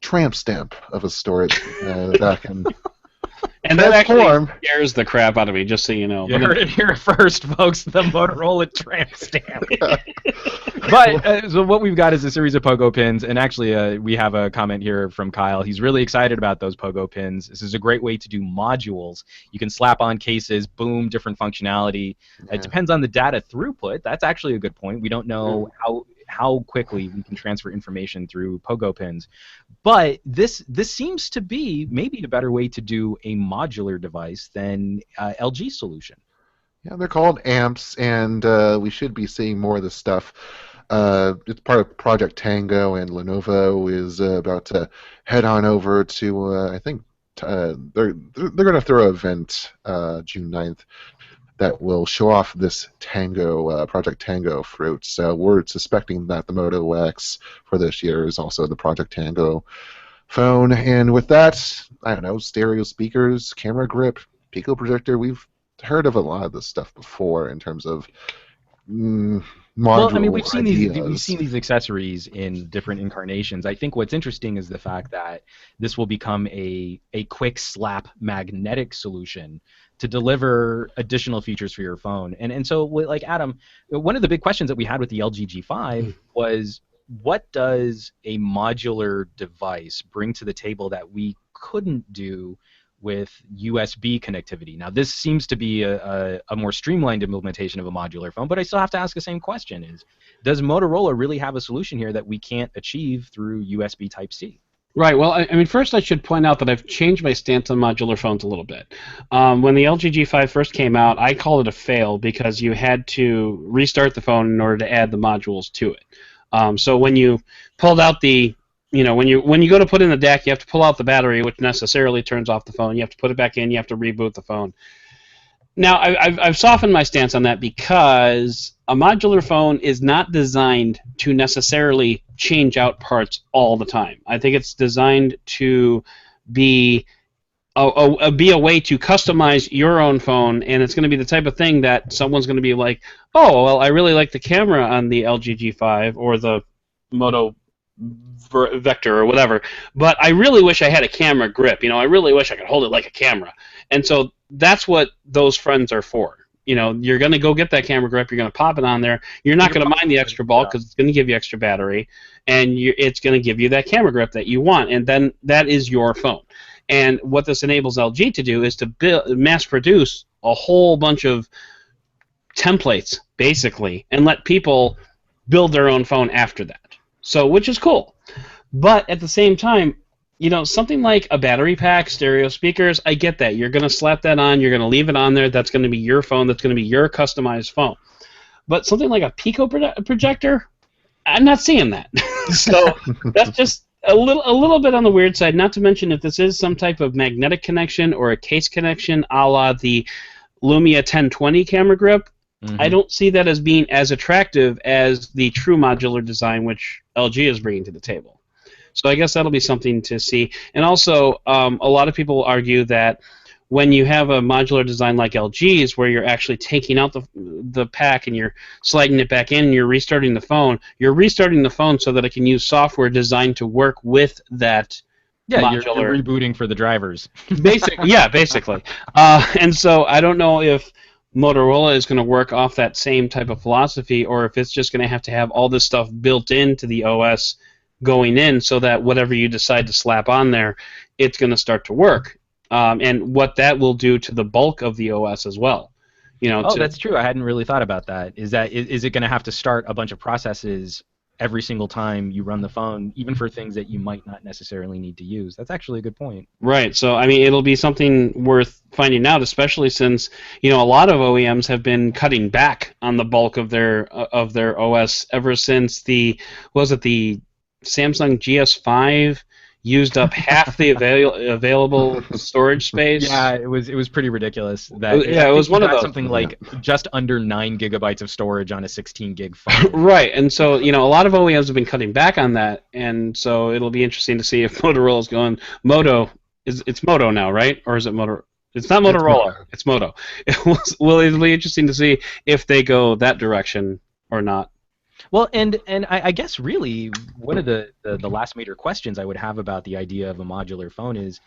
tramp stamp of a storage that can And that actually Transform. scares the crap out of me, just so you know. You heard it here first, folks. The Motorola tramp stamp. But so what we've got is a series of pogo pins, and actually we have a comment here from Kyle. He's really excited about those pogo pins. This is a great way to do modules. You can slap on cases, boom, different functionality. Yeah. It depends on the data throughput. That's actually a good point. We don't know how quickly we can transfer information through pogo pins. But this seems to be maybe a better way to do a modular device than LG's solution. Yeah, they're called amps, and we should be seeing more of this stuff. It's part of Project Tango, and Lenovo is about to head on over to, I think, they're going to throw an event June 9th that will show off this Tango, Project Tango fruit. So we're suspecting that the Moto X for this year is also the Project Tango phone. And with that, I don't know, stereo speakers, camera grip, Pico projector, we've heard of a lot of this stuff before in terms of module Well, I mean, we've seen ideas. these accessories in different incarnations. I think what's interesting is the fact that this will become a quick slap magnetic solution to deliver additional features for your phone. And so, like Adam, one of the big questions that we had with the LG G5 was, what does a modular device bring to the table that we couldn't do with USB connectivity? Now, this seems to be a more streamlined implementation of a modular phone, but I still have to ask the same question: does Motorola really have a solution here that we can't achieve through USB Type-C? Right. Well, I mean, first I should point out that I've changed my stance on modular phones a little bit. When the LG G5 first came out, I called it a fail because you had to restart the phone in order to add the modules to it. So when you pulled out the, when you go to put in the DAC, you have to pull out the battery, which necessarily turns off the phone. You have to put it back in. You have to reboot the phone. Now, I've softened my stance on that because a modular phone is not designed to necessarily change out parts all the time. I think it's designed to be a way to customize your own phone, and it's going to be the type of thing that someone's going to be like, oh, well, I really like the camera on the LG G5 or the Moto Vector or whatever, but I really wish I had a camera grip. I really wish I could hold it like a camera. And so that's what those friends are for. You're going to go get that camera grip, you're going to pop it on there, you're not going to mind the extra bulk because it's going to give you extra battery, and it's going to give you that camera grip that you want, and then that is your phone. And what this enables LG to do is to mass produce a whole bunch of templates, basically, and let people build their own phone after that. So, which is cool. But at the same time, something like a battery pack, stereo speakers, I get that. You're going to slap that on, you're going to leave it on there, that's going to be your phone, that's going to be your customized phone. But something like a Pico projector, I'm not seeing that. So that's just a little bit on the weird side, not to mention if this is some type of magnetic connection or a case connection a la the Lumia 1020 camera grip, I don't see that as being as attractive as the true modular design which LG is bringing to the table. So I guess that'll be something to see. And also, a lot of people argue that when you have a modular design like LG's, where you're actually taking out the pack and you're sliding it back in and you're restarting the phone so that it can use software designed to work with that modular. You're rebooting for the drivers. Basically. And so I don't know if Motorola is going to work off that same type of philosophy, or if it's just going to have all this stuff built into the OS going in so that whatever you decide to slap on there, it's going to start to work. And what that will do to the bulk of the OS as well. That's true. I hadn't really thought about that. Is it going to have to start a bunch of processes every single time you run the phone, even for things that you might not necessarily need to use? That's actually a good point. Right. So, I mean, it'll be something worth finding out, especially since, a lot of OEMs have been cutting back on the bulk of their OS ever since the Samsung GS5 used up half the available storage space. Yeah, it was pretty ridiculous. It was one of those. Something like just under 9 gigabytes of storage on a 16 gig phone. Right, and so a lot of OEMs have been cutting back on that, and so it'll be interesting to see if Motorola's going Moto. It's Moto now, right? Or is it Moto? It's not Motorola. It's Moto. It'll be interesting to see if they go that direction or not. Well, and I guess really one of the last major questions I would have about the idea of a modular phone is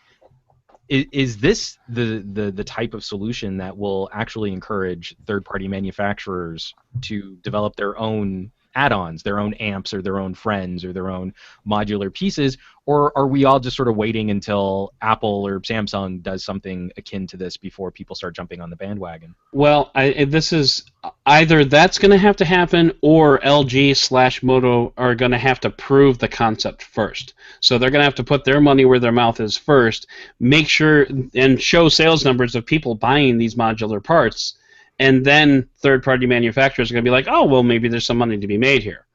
is this the type of solution that will actually encourage third-party manufacturers to develop their own add-ons, their own amps or their own friends or their own modular pieces, or are we all just sort of waiting until Apple or Samsung does something akin to this before people start jumping on the bandwagon? Well, this is either that's going to have to happen, or LG/Moto are going to have to prove the concept first. So they're going to have to put their money where their mouth is first, make sure and show sales numbers of people buying these modular parts, and then third-party manufacturers are going to be like, oh, well, maybe there's some money to be made here.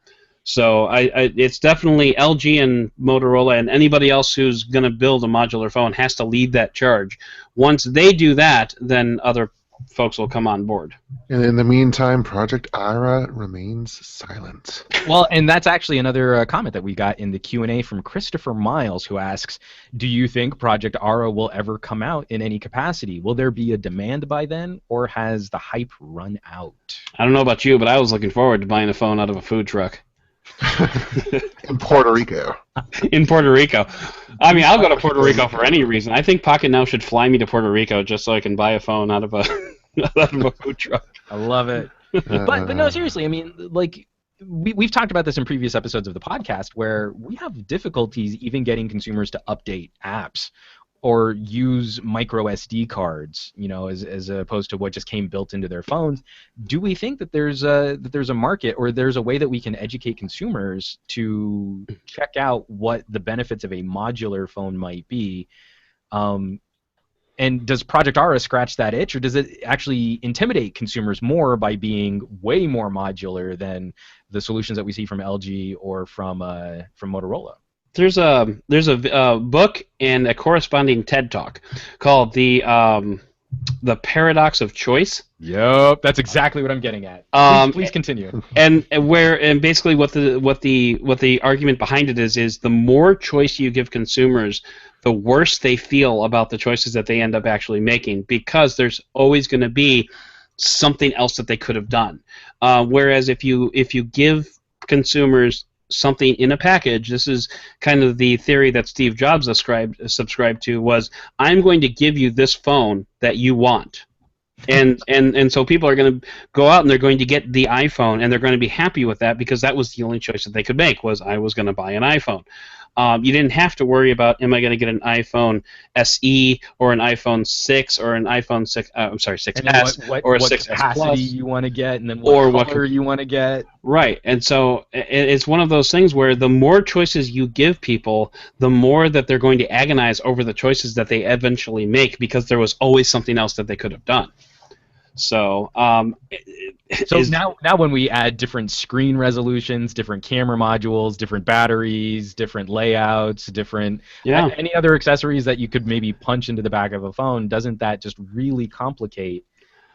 So it's definitely LG and Motorola, and anybody else who's going to build a modular phone has to lead that charge. Once they do that, then other folks will come on board. And in the meantime, Project Ira remains silent. Well, and that's actually another comment that we got in the Q&A from Christopher Miles, who asks, do you think Project Ira will ever come out in any capacity? Will there be a demand by then, or has the hype run out? I don't know about you, but I was looking forward to buying a phone out of a food truck. In Puerto Rico. In Puerto Rico. I mean, I'll go to Puerto Rico for any reason. I think Pocketnow should fly me to Puerto Rico just so I can buy a phone out of a food truck. I love it. But no, seriously, I mean, like, we've talked about this in previous episodes of the podcast, where we have difficulties even getting consumers to update apps or use micro SD cards, you know, as opposed to what just came built into their phones. Do we think that there's a market, or there's a way that we can educate consumers to check out what the benefits of a modular phone might be? And does Project Aura scratch that itch, or does it actually intimidate consumers more by being way more modular than the solutions that we see from LG or from Motorola? There's a book and a corresponding TED Talk called the Paradox of Choice. Yep, that's exactly what I'm getting at. Please continue. And basically what the argument behind it is the more choice you give consumers, the worse they feel about the choices that they end up actually making, because there's always going to be something else that they could have done. Whereas if you give consumers something in a package, this is kind of the theory that Steve Jobs subscribed to, was, I'm going to give you this phone that you want. And so people are going to go out and they're going to get the iPhone, and they're going to be happy with that, because that was the only choice that they could make, was I was going to buy an iPhone. You didn't have to worry about, am I going to get an iPhone SE or an iPhone 6 or an iPhone 6? I'm sorry, 6S or a 6S capacity Plus you want to get, and then what color you want to get. Right, and so it's one of those things where the more choices you give people, the more that they're going to agonize over the choices that they eventually make, because there was always something else that they could have done. So now when we add different screen resolutions, different camera modules, different batteries, different layouts, different any other accessories that you could maybe punch into the back of a phone, doesn't that just really complicate?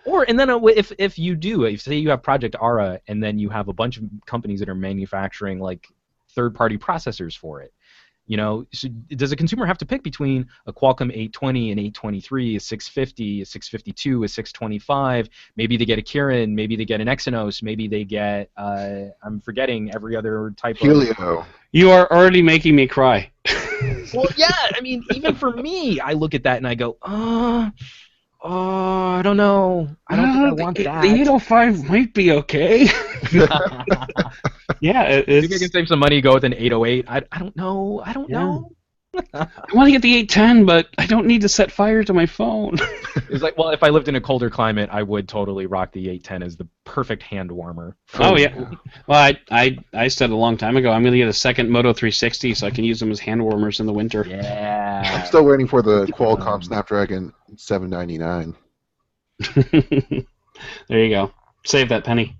And then if you do, if say you have Project Aura, and then you have a bunch of companies that are manufacturing like third-party processors for it, you know, so does a consumer have to pick between a Qualcomm 820, an 823, a 650, a 652, a 625? Maybe they get a Kirin, maybe they get an Exynos, maybe they get I'm forgetting every other type Helio. You are already making me cry. Well, yeah, I mean, even for me, I look at that and I go, I don't know. I don't think I want that. The 805 might be okay. Yeah, maybe I can save some money, go with an 808. I don't know. I don't know. I want to get the 810, but I don't need to set fire to my phone. It's like, well, if I lived in a colder climate, I would totally rock the 810 as the perfect hand warmer. Oh, yeah. Well, I said a long time ago, I'm going to get a second Moto 360 so I can use them as hand warmers in the winter. Yeah. I'm still waiting for the Qualcomm Snapdragon 799. There you go. Save that penny.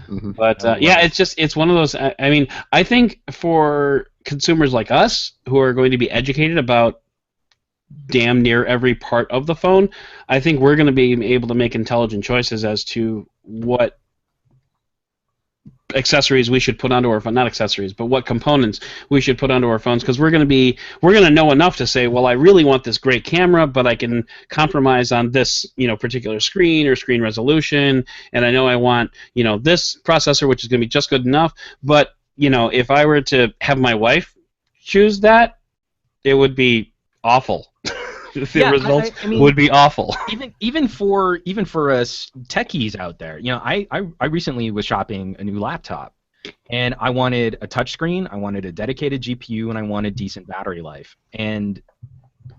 Mm-hmm. But it's one of those. I mean, I think for consumers like us who are going to be educated about damn near every part of the phone, I think we're going to be able to make intelligent choices as to what accessories we should put onto our phone, not accessories, but what components we should put onto our phones, because we're going to know enough to say, well, I really want this great camera, but I can compromise on this, particular screen or screen resolution, and I know I want, this processor, which is going to be just good enough. But if I were to have my wife choose that, it would be awful. The results I mean, would be awful. even for us techies out there, I recently was shopping a new laptop, and I wanted a touchscreen, I wanted a dedicated GPU, and I wanted decent battery life. And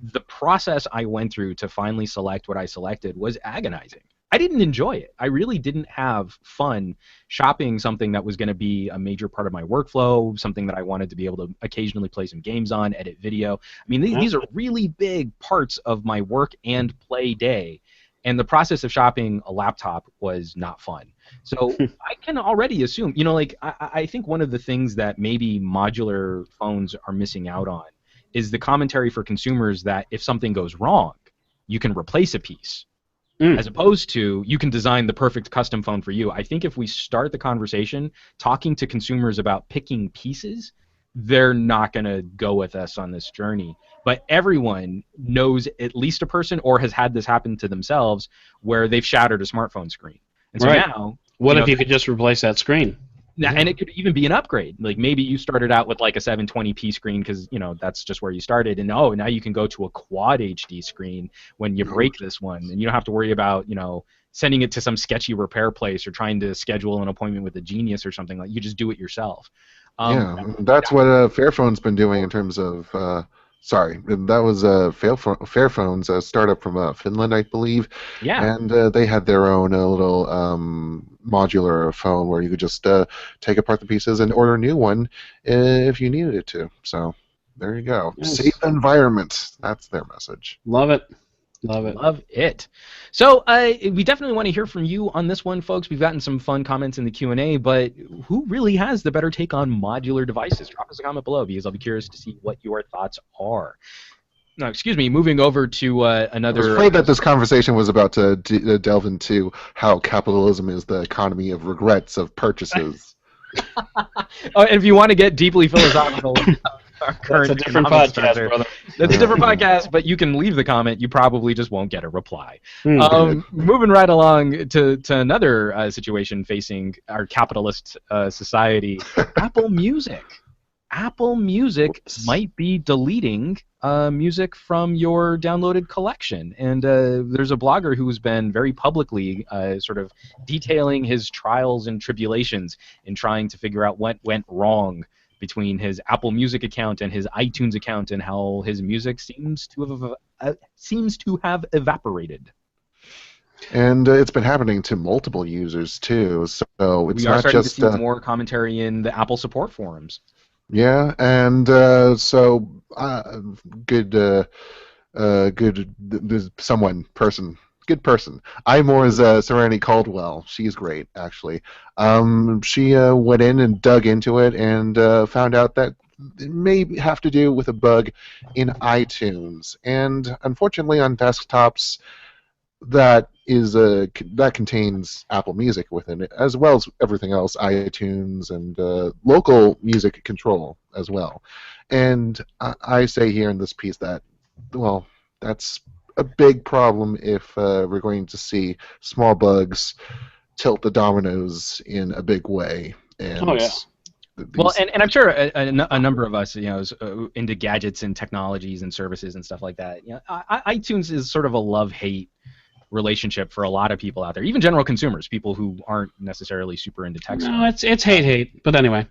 the process I went through to finally select what I selected was agonizing. I didn't enjoy it. I really didn't have fun shopping something that was going to be a major part of my workflow, something that I wanted to be able to occasionally play some games on, edit video. I mean, these are really big parts of my work and play day. And the process of shopping a laptop was not fun. So I can already assume, I think one of the things that maybe modular phones are missing out on is the commentary for consumers that if something goes wrong, you can replace a piece. As opposed to you can design the perfect custom phone for you. I think if we start the conversation talking to consumers about picking pieces, they're not going to go with us on this journey. But everyone knows at least a person or has had this happen to themselves where they've shattered a smartphone screen. And so now... What if you could just replace that screen? And it could even be an upgrade. Like maybe you started out with like a 720p screen because that's just where you started, and now you can go to a quad HD screen when you break this one, and you don't have to worry about sending it to some sketchy repair place or trying to schedule an appointment with a genius or something. Like you just do it yourself. That's what Fairphone's been doing in terms of. Sorry, that was Fairphone's a startup from Finland, I believe. Yeah. And they had their own little modular phone where you could just take apart the pieces and order a new one if you needed it to. So there you go. Yes. Safe environment. That's their message. Love it. Love it. So we definitely want to hear from you on this one, folks. We've gotten some fun comments in the Q&A, but who really has the better take on modular devices? Drop us a comment below because I'll be curious to see what your thoughts are. No, excuse me, moving over to another... I was afraid that this conversation was about to delve into how capitalism is the economy of regrets of purchases. If you want to get deeply philosophical... That's a different podcast, brother. That's a different podcast, but you can leave the comment. You probably just won't get a reply. Moving right along to another situation facing our capitalist society, Apple Music. Apple Music might be deleting music from your downloaded collection. And there's a blogger who's been very publicly sort of detailing his trials and tribulations in trying to figure out what went wrong between his Apple Music account and his iTunes account, and how his music seems to have evaporated. And it's been happening to multiple users too. So it's we are not starting just to see more commentary in the Apple support forums. Yeah, and good person. Imore's Serenity Caldwell. She's great, actually. She went in and dug into it and found out that it may have to do with a bug in iTunes. And unfortunately, on desktops, that contains Apple Music within it, as well as everything else, iTunes and local music control as well. And I say here in this piece that, well, that's a big problem if we're going to see small bugs tilt the dominoes in a big way. And well, and I'm sure a number of us, into gadgets and technologies and services and stuff like that. iTunes is sort of a love-hate relationship for a lot of people out there, even general consumers, people who aren't necessarily super into tech. No, it's hate, but anyway.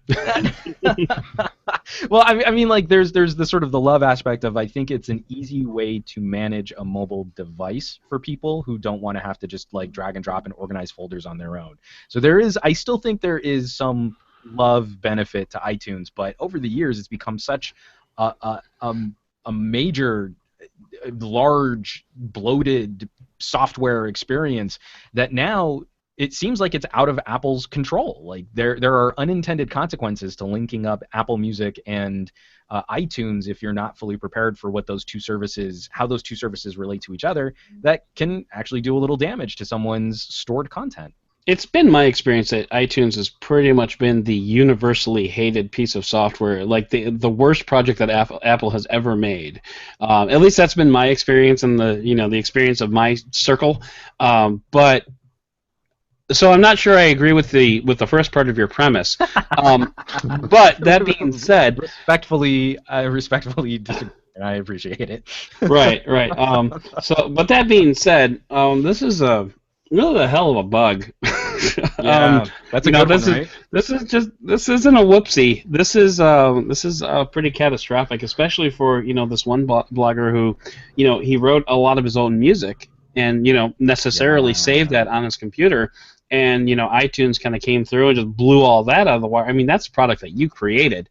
Well, I mean, like there's the sort of the love aspect of, I think it's an easy way to manage a mobile device for people who don't want to have to just like drag and drop and organize folders on their own. So I still think there is some love benefit to iTunes, but over the years it's become such a major, large, bloated software experience that now it seems like it's out of Apple's control. Like there are unintended consequences to linking up Apple Music and iTunes if you're not fully prepared for how those two services relate to each other, that can actually do a little damage to someone's stored content. It's been my experience that iTunes has pretty much been the universally hated piece of software, like the worst project that Apple has ever made. At least that's been my experience and the experience of my circle. But so I'm not sure I agree with the first part of your premise. But that being said, respectfully disagree. and I appreciate it. Right. So, but that being said, this is really a hell of a bug. Yeah, that's a good one, right? This isn't a whoopsie. This is pretty catastrophic, especially for this one blogger who, he wrote a lot of his own music and necessarily saved that on his computer, and iTunes kind of came through and just blew all that out of the water. I mean, that's a product that you created,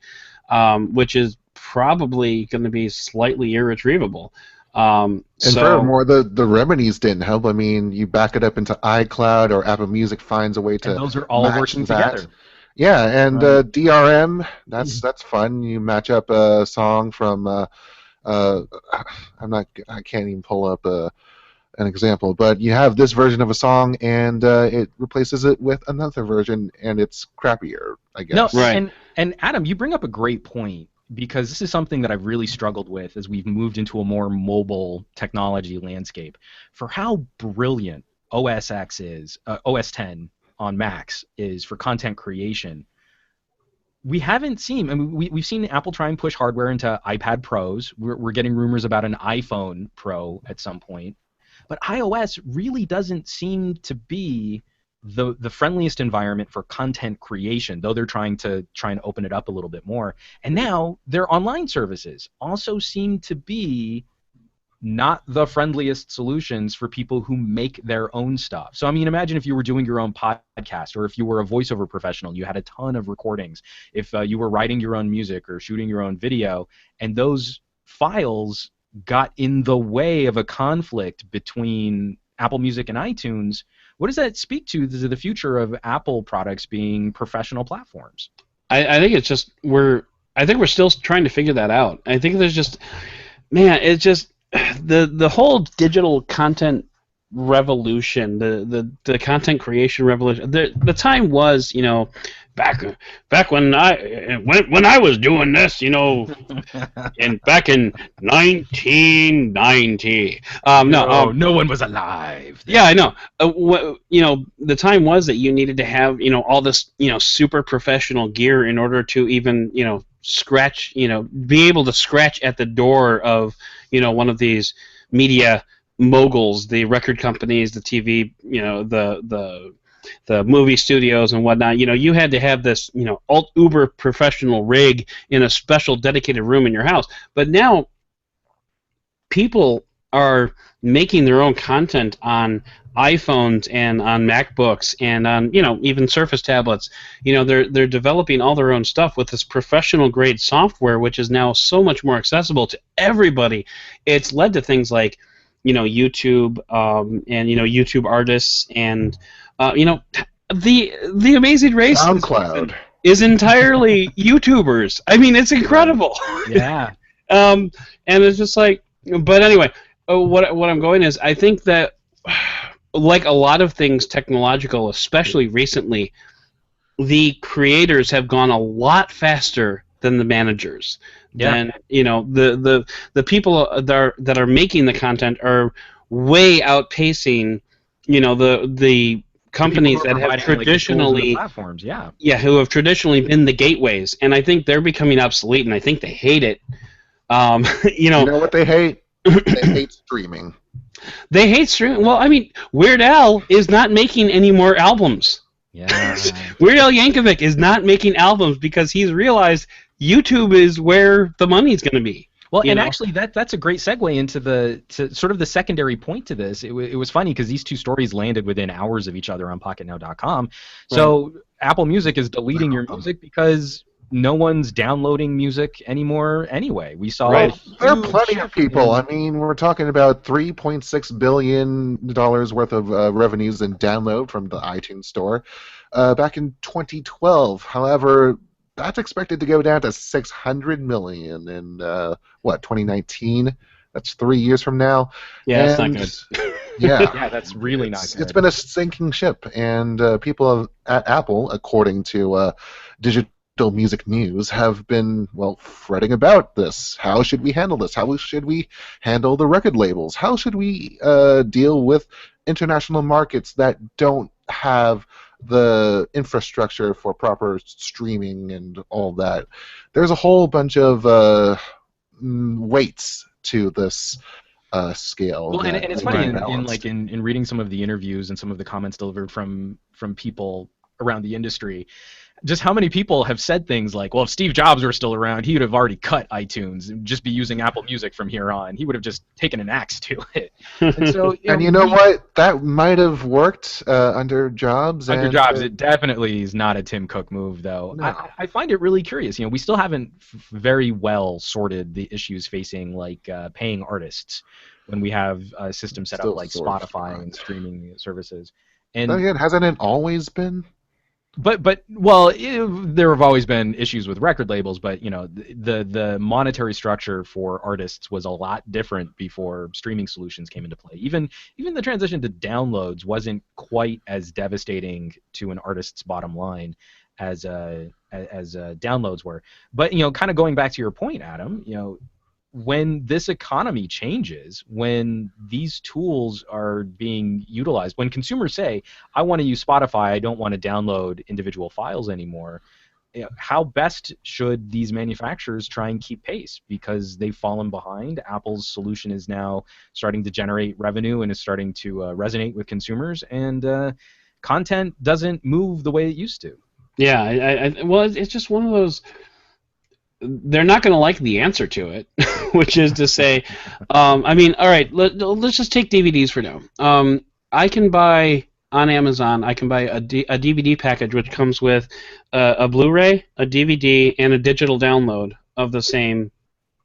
which is probably going to be slightly irretrievable. And furthermore, the remedies didn't help. I mean, you back it up into iCloud, or Apple Music finds a way to. And those are all working together. Yeah, and DRM, that's fun. You match up a song from I can't even pull up an example, but you have this version of a song, and it replaces it with another version, and it's crappier, I guess. No, right. And Adam, you bring up a great point, because this is something that I've really struggled with as we've moved into a more mobile technology landscape. For how brilliant OS X is, OS X on Macs is for content creation, we haven't seen. I mean, we've seen Apple try and push hardware into iPad Pros. We're getting rumors about an iPhone Pro at some point, but iOS really doesn't seem to be the friendliest environment for content creation, though they're trying to open it up a little bit more. And now their online services also seem to be not the friendliest solutions for people who make their own stuff. So I mean, imagine if you were doing your own podcast, or if you were a voiceover professional, you had a ton of recordings, if you were writing your own music or shooting your own video, and those files got in the way of a conflict between Apple Music and iTunes. What does that speak to the future of Apple products being professional platforms? I think it's just we're still trying to figure that out. I think there's just, man, it's just the whole digital content revolution, the content creation revolution. The time was, back when I was doing this, and back in 1990. No one was alive. Yeah, I know. The time was that you needed to have, all this, super professional gear in order to even, scratch, be able to scratch at the door of, one of these media moguls, the record companies, the TV, the movie studios and whatnot. You had to have this, uber professional rig in a special dedicated room in your house. But now people are making their own content on iPhones and on MacBooks and on, even Surface tablets. They're developing all their own stuff with this professional grade software, which is now so much more accessible to everybody. It's led to things like, YouTube, and YouTube artists, and the Amazing Race SoundCloud is entirely YouTubers. I mean, it's incredible. Yeah. And it's just like, but anyway, what I'm going is, I think that, like a lot of things technological, especially recently, the creators have gone a lot faster than the managers. Yeah. And the people that are making the content are way outpacing, the companies that have traditionally platforms, who have traditionally been the gateways, and I think they're becoming obsolete, and I think they hate it. You know what they hate? They hate streaming. They hate streaming. Well, I mean, Weird Al is not making any more albums. Yeah. Weird Al Yankovic is not making albums because he's realized YouTube is where the money's going to be. Well, and actually, that's a great segue into sort of the secondary point to this. It was funny because these two stories landed within hours of each other on Pocketnow.com. So right. Apple Music is deleting your music because no one's downloading music anymore anyway. We saw there are plenty of people. I mean, we're talking about $3.6 billion worth of revenues in download from the iTunes store back in 2012. However, that's expected to go down to $600 million in 2019. That's 3 years from now. Yeah, that's not good. Yeah, that's really not good. It's been a sinking ship, and people at Apple, according to Digital Music News, have been fretting about this. How should we handle this? How should we handle the record labels? How should we deal with international markets that don't have the infrastructure for proper streaming and all that? There's a whole bunch of weights to this scale. Well, and that it's they funny need balanced. in reading some of the interviews and some of the comments delivered from people around the industry, just how many people have said things like, well, if Steve Jobs were still around, he would have already cut iTunes and just be using Apple Music from here on. He would have just taken an axe to it. And so, And you know what? That might have worked under Jobs. Under and, Jobs, it definitely is not a Tim Cook move, though. No. I find it really curious. We still haven't very well sorted the issues facing like paying artists when we have a system set Still up like sort of Spotify not. and streaming services. And Then again, hasn't it always been? But well, there have always been issues with record labels, but the monetary structure for artists was a lot different before streaming solutions came into play. Even the transition to downloads wasn't quite as devastating to an artist's bottom line as downloads were. But kind of going back to your point, Adam, when this economy changes, when these tools are being utilized, when consumers say, I want to use Spotify, I don't want to download individual files anymore, how best should these manufacturers try and keep pace? Because they've fallen behind. Apple's solution is now starting to generate revenue and is starting to resonate with consumers, and content doesn't move the way it used to. Yeah, well, it's just one of those. They're not going to like the answer to it, which is to say, all right, let's just take DVDs for now. I can buy on Amazon, I can buy a DVD package which comes with a Blu-ray, a DVD, and a digital download of the same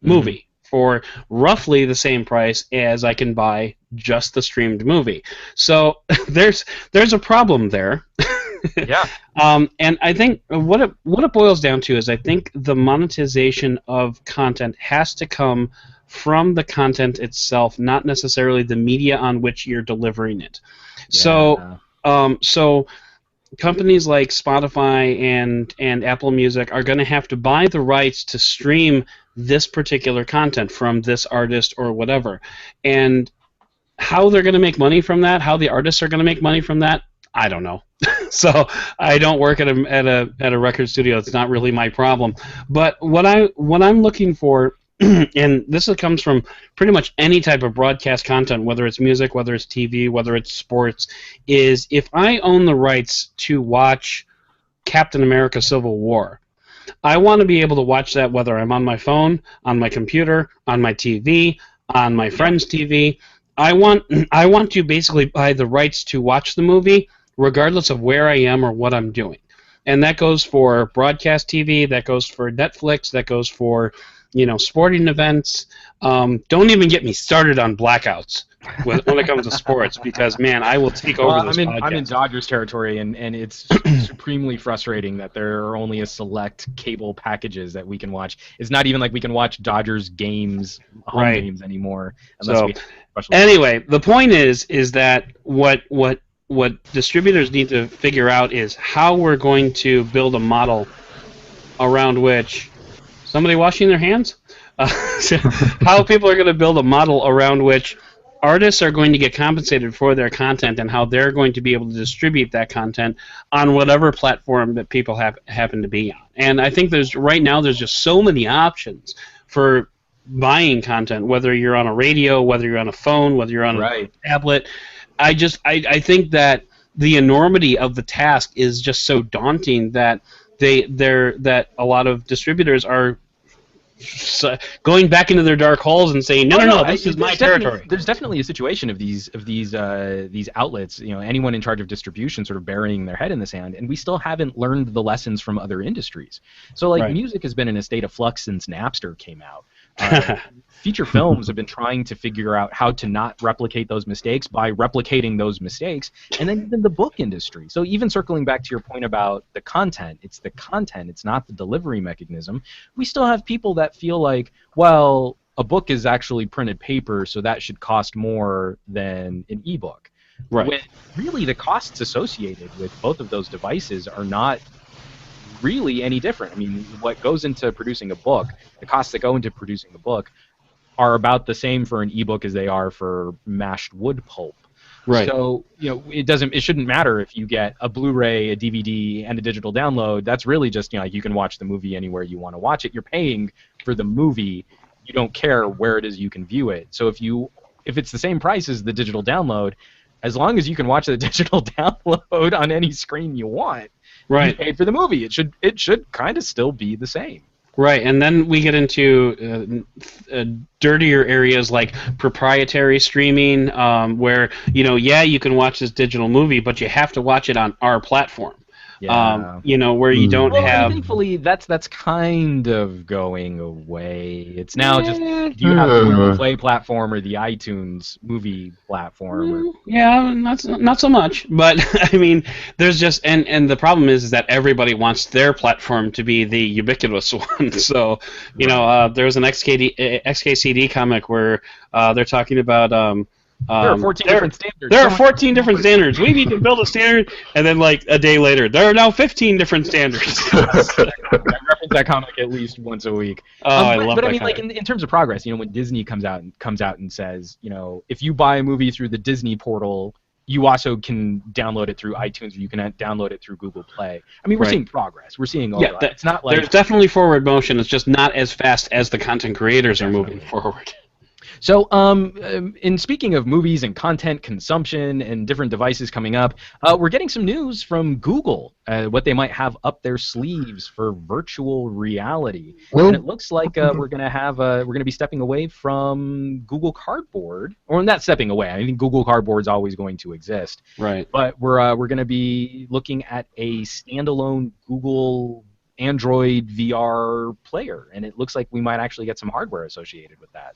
movie for roughly the same price as I can buy just the streamed movie. So there's a problem there. Yeah. And I think what it boils down to is I think the monetization of content has to come from the content itself, not necessarily the media on which you're delivering it. Yeah. So companies like Spotify and Apple Music are going to have to buy the rights to stream this particular content from this artist or whatever. And how they're going to make money from that, how the artists are going to make money from that, I don't know. So I don't work at a record studio. It's not really my problem. But what I'm looking for, and this comes from pretty much any type of broadcast content, whether it's music, whether it's TV, whether it's sports, is if I own the rights to watch Captain America: Civil War, I want to be able to watch that whether I'm on my phone, on my computer, on my TV, on my friend's TV. I want to basically buy the rights to watch the movie regardless of where I am or what I'm doing. And that goes for broadcast TV, that goes for Netflix, that goes for, sporting events. Don't even get me started on blackouts when it comes to sports, because, man, I will take over this podcast. I'm in Dodgers territory, and it's supremely frustrating that there are only a select cable packages that we can watch. It's not even like we can watch Dodgers games, home games anymore. Anyway, the point is that what distributors need to figure out is how we're going to build a model around which somebody washing their hands? How people are going to build a model around which artists are going to get compensated for their content and how they're going to be able to distribute that content on whatever platform that people happen to be on. And I think right now there's just so many options for buying content, whether you're on a radio, whether you're on a phone, whether you're on a tablet. I think that the enormity of the task is just so daunting that that a lot of distributors are going back into their dark holes and saying, no, this is my territory. There's definitely a situation of these outlets, anyone in charge of distribution sort of burying their head in the sand, and we still haven't learned the lessons from other industries. So music has been in a state of flux since Napster came out. Feature films have been trying to figure out how to not replicate those mistakes by replicating those mistakes, and then even the book industry. So even circling back to your point about the content, it's not the delivery mechanism. We still have people that feel like, well, a book is actually printed paper, so that should cost more than an ebook. Right. When really the costs associated with both of those devices are not really any different. I mean, what goes into producing a book, the costs that go into producing a book, are about the same for an ebook as they are for mashed wood pulp. Right. So it shouldn't matter if you get a Blu-ray, a DVD, and a digital download. That's really just you can watch the movie anywhere you want to watch it. You're paying for the movie, you don't care where it is you can view it. So if it's the same price as the digital download, as long as you can watch the digital download on any screen you want, you paid for the movie. It should kind of still be the same. Right, and then we get into dirtier areas like proprietary streaming, where you can watch this digital movie, but you have to watch it on our platform. Yeah. Where you don't have. Thankfully, that's kind of going away. It's now just, do you have the Google Play platform or the iTunes movie platform? Yeah, not so much. But I mean, there's just and the problem is that everybody wants their platform to be the ubiquitous one. So there's an XKCD comic where they're talking about. There are 14 different standards. There are 14 different standards. We need to build a standard, and then like a day later, there are now 15 different standards. I reference that comic at least once a week. I love that. But I mean, comic. like in terms of progress, when Disney comes out and says, if you buy a movie through the Disney portal, you also can download it through iTunes, or you can download it through Google Play. I mean, we're seeing progress. We're seeing it's not like there's definitely forward motion. It's just not as fast as the content creators are moving forward. So, in speaking of movies and content consumption and different devices coming up, we're getting some news from Google, what they might have up their sleeves for virtual reality. Well, and it looks like we're gonna be stepping away from Google Cardboard, or not stepping away. I think Google Cardboard's always going to exist. Right. But we're gonna be looking at a standalone Google Android VR player, and it looks like we might actually get some hardware associated with that.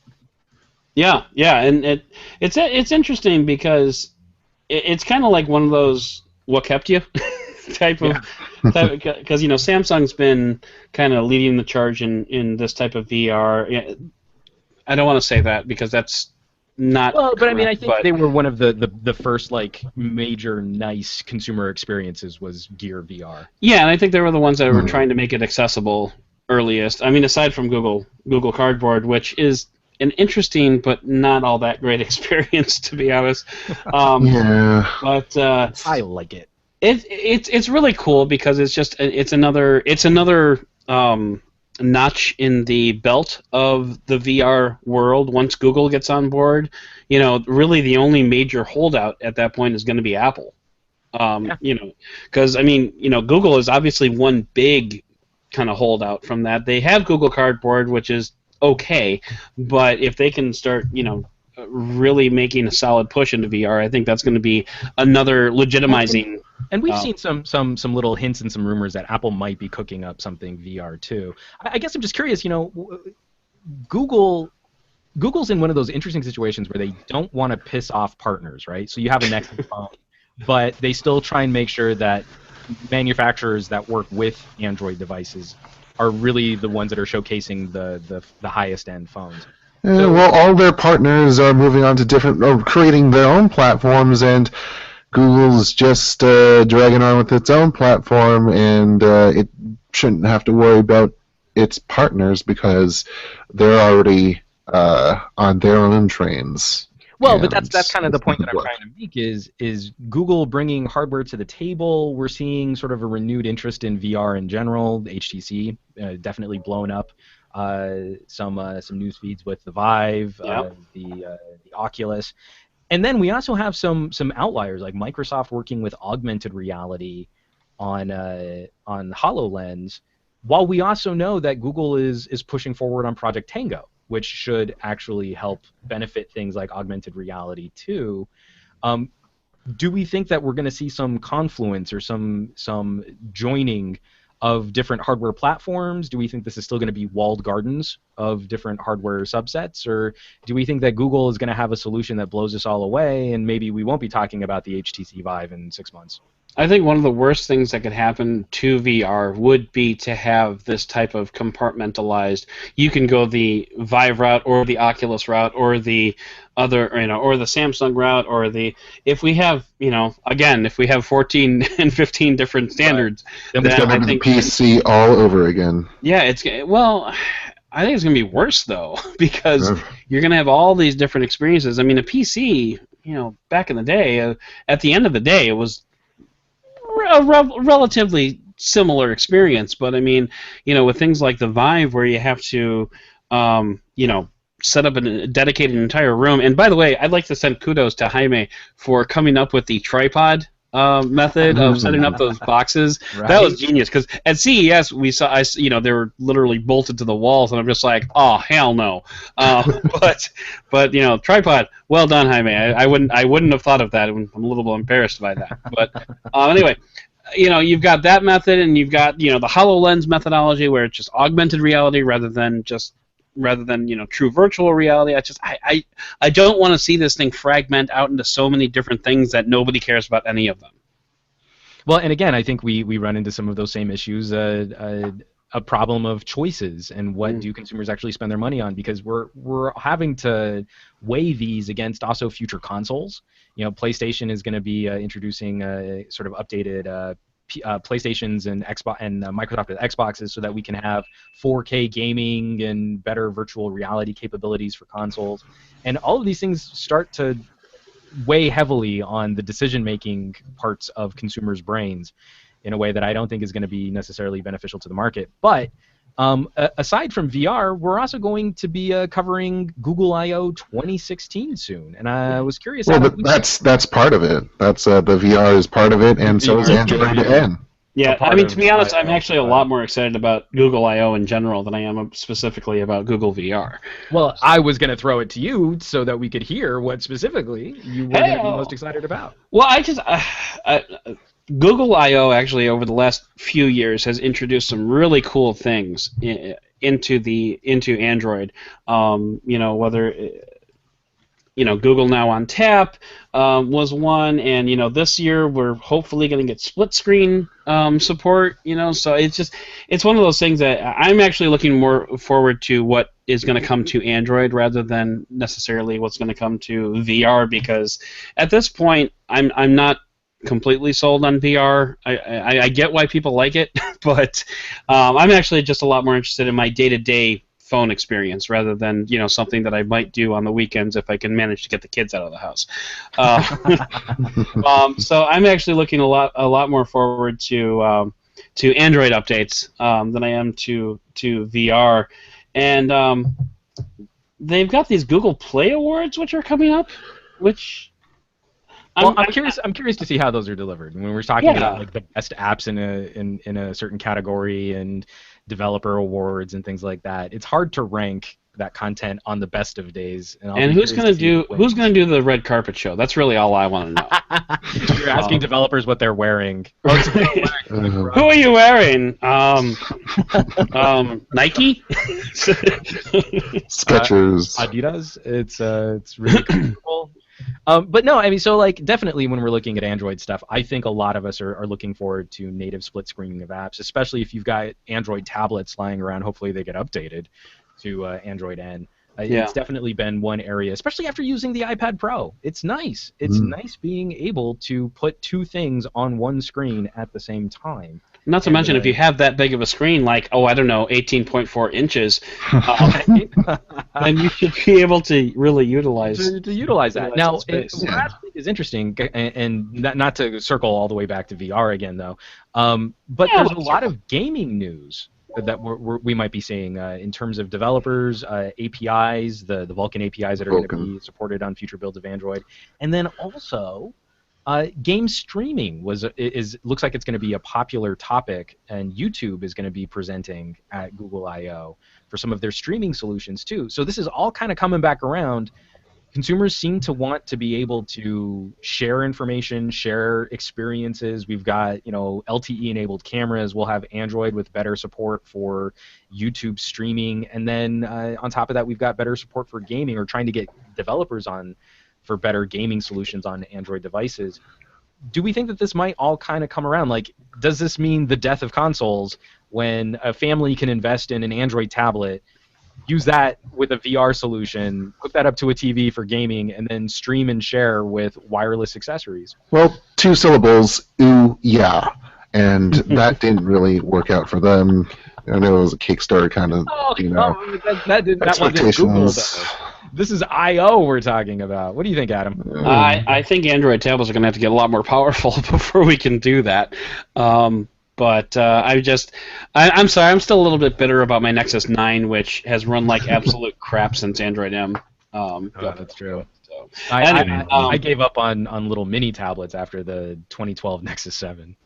Yeah, and it's interesting because it's kind of like one of those what kept you type of because Samsung's been kind of leading the charge in this type of VR. I don't want to say that because that's not but correct, I mean, I think they were one of the first like major nice consumer experiences was Gear VR. Yeah, and I think they were the ones that were trying to make it accessible earliest. I mean, aside from Google Cardboard, which is an interesting but not all that great experience, to be honest. But I like it. It's really cool because it's another notch in the belt of the VR world. Once Google gets on board, really the only major holdout at that point is going to be Apple. Because I mean, Google is obviously one big kind of holdout from that. They have Google Cardboard, which is okay, but if they can start, really making a solid push into VR, I think that's going to be another legitimizing. And we've seen some little hints and some rumors that Apple might be cooking up something VR too. I guess I'm just curious, Google's in one of those interesting situations where they don't want to piss off partners, right? So you have a Nexus phone, but they still try and make sure that manufacturers that work with Android devices are really the ones that are showcasing the highest end phones. Well, all their partners are moving on to creating their own platforms, and Google's just dragging on with its own platform, and it shouldn't have to worry about its partners because they're already on their own trains. Well, but that's kind of the point that I'm trying to make is Google bringing hardware to the table. We're seeing sort of a renewed interest in VR in general. The HTC definitely blown up some news feeds with the Vive, the Oculus, and then we also have some outliers like Microsoft working with augmented reality on HoloLens. While we also know that Google is pushing forward on Project Tango, which should actually help benefit things like augmented reality too. Do we think that we're going to see some confluence or some joining of different hardware platforms? Do we think this is still going to be walled gardens of different hardware subsets? Or do we think that Google is going to have a solution that blows us all away and maybe we won't be talking about the HTC Vive in 6 months? I think one of the worst things that could happen to VR would be to have this type of compartmentalized. You can go the Vive route or the Oculus route or the other, or the Samsung route, or if we have, if we have 14 and 15 different standards, then I think PC all over again. Yeah, I think it's going to be worse though because you're going to have all these different experiences. I mean, a PC, back in the day, at the end of the day, it was a relatively similar experience, but I mean, with things like the Vive where you have to, set up a dedicated entire room. And by the way, I'd like to send kudos to Jaime for coming up with the tripod method of setting up those boxes. Right. That was genius, because at CES we saw, they were literally bolted to the walls, and I'm just like, oh hell no. But tripod. Well done, Jaime. I wouldn't have thought of that. I'm a little bit embarrassed by that. But anyway. You've got that method, and you've got the HoloLens methodology, where it's just augmented reality rather than true virtual reality. I don't want to see this thing fragment out into so many different things that nobody cares about any of them. Well, and again, I think we run into some of those same issues. A problem of choices, and what do consumers actually spend their money on, because we're having to weigh these against also future consoles. PlayStation is going to be introducing sort of updated PlayStations and Xbox and Microsoft with Xboxes, so that we can have 4K gaming and better virtual reality capabilities for consoles. And all of these things start to weigh heavily on the decision-making parts of consumers' brains in a way that I don't think is going to be necessarily beneficial to the market. But aside from VR, we're also going to be covering Google I/O 2016 soon, and I was curious. Well, that's part of it. That's the VR is part of it, and so is Android N. Yeah, I mean, to be honest, I'm actually a lot more excited about Google I/O in general than I am specifically about Google VR. Well, I was going to throw it to you so that we could hear what specifically you were going to be most excited about. Well, Google I/O actually over the last few years has introduced some really cool things into Android. Whether Google Now on Tap was one, and this year we're hopefully going to get split screen support. So it's one of those things that I'm actually looking more forward to what is going to come to Android rather than necessarily what's going to come to VR, because at this point I'm not completely sold on VR. I get why people like it, but I'm actually just a lot more interested in my day-to-day phone experience rather than something that I might do on the weekends if I can manage to get the kids out of the house. So I'm actually looking a lot more forward to Android updates than I am to VR, and they've got these Google Play Awards which are coming up, which. I'm curious to see how those are delivered. When we're talking about like the best apps in a certain category and developer awards and things like that, it's hard to rank that content on the best of days. And who's going to do the red carpet show? That's really all I want to know. You're asking developers what they're wearing. Who are you wearing? Nike? Skechers. Adidas. It's really comfortable. But no, I mean, so like definitely when we're looking at Android stuff, I think a lot of us are looking forward to native split screening of apps, especially if you've got Android tablets lying around. Hopefully they get updated to Android N. It's definitely been one area, especially after using the iPad Pro. It's nice. It's nice being able to put two things on one screen at the same time. Not to mention, if you have that big of a screen, like, 18.4 inches, then you should be able to really utilize that. Now, what I think is interesting, and not to circle all the way back to VR again, though, but there's a lot of gaming news that we might be seeing in terms of developers, APIs, the Vulkan APIs that are going to be supported on future builds of Android, and then also game streaming looks like it's going to be a popular topic, and YouTube is going to be presenting at Google I/O for some of their streaming solutions too. So this is all kind of coming back around. Consumers seem to want to be able to share information, share experiences. We've got, LTE-enabled cameras. We'll have Android with better support for YouTube streaming, and then on top of that, we've got better support for gaming, or trying to get developers on for better gaming solutions on Android devices. Do we think that this might all kind of come around? Like, does this mean the death of consoles when a family can invest in an Android tablet, use that with a VR solution, hook that up to a TV for gaming, and then stream and share with wireless accessories? Well, 2 syllables, ooh, yeah. And that didn't really work out for them. I know it was a Kickstarter kind of, that wasn't Google, though. This is I/O we're talking about. What do you think, Adam? I think Android tablets are going to have to get a lot more powerful before we can do that. But I'm sorry, I'm still a little bit bitter about my Nexus 9, which has run like absolute crap since Android M. That's true. So, I gave up on little mini tablets after the 2012 Nexus 7.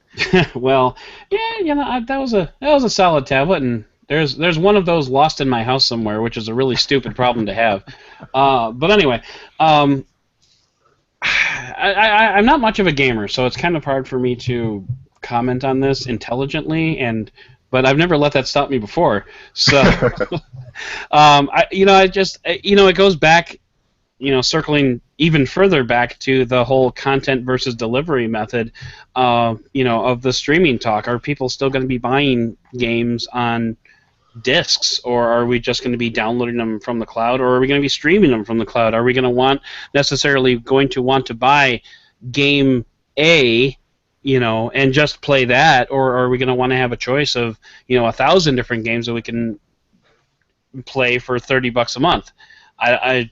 Well, yeah, that was a solid tablet, and there's one of those lost in my house somewhere, which is a really stupid problem to have. But anyway, I'm not much of a gamer, so it's kind of hard for me to comment on this intelligently, but I've never let that stop me before. So, it goes back, circling even further back to the whole content versus delivery method, of the streaming talk. Are people still going to be buying games on discs, or are we just going to be downloading them from the cloud, or are we going to be streaming them from the cloud? Are we going to want to buy game A, and just play that, or are we going to want to have a choice of 1,000 different games that we can play for $30 a month? I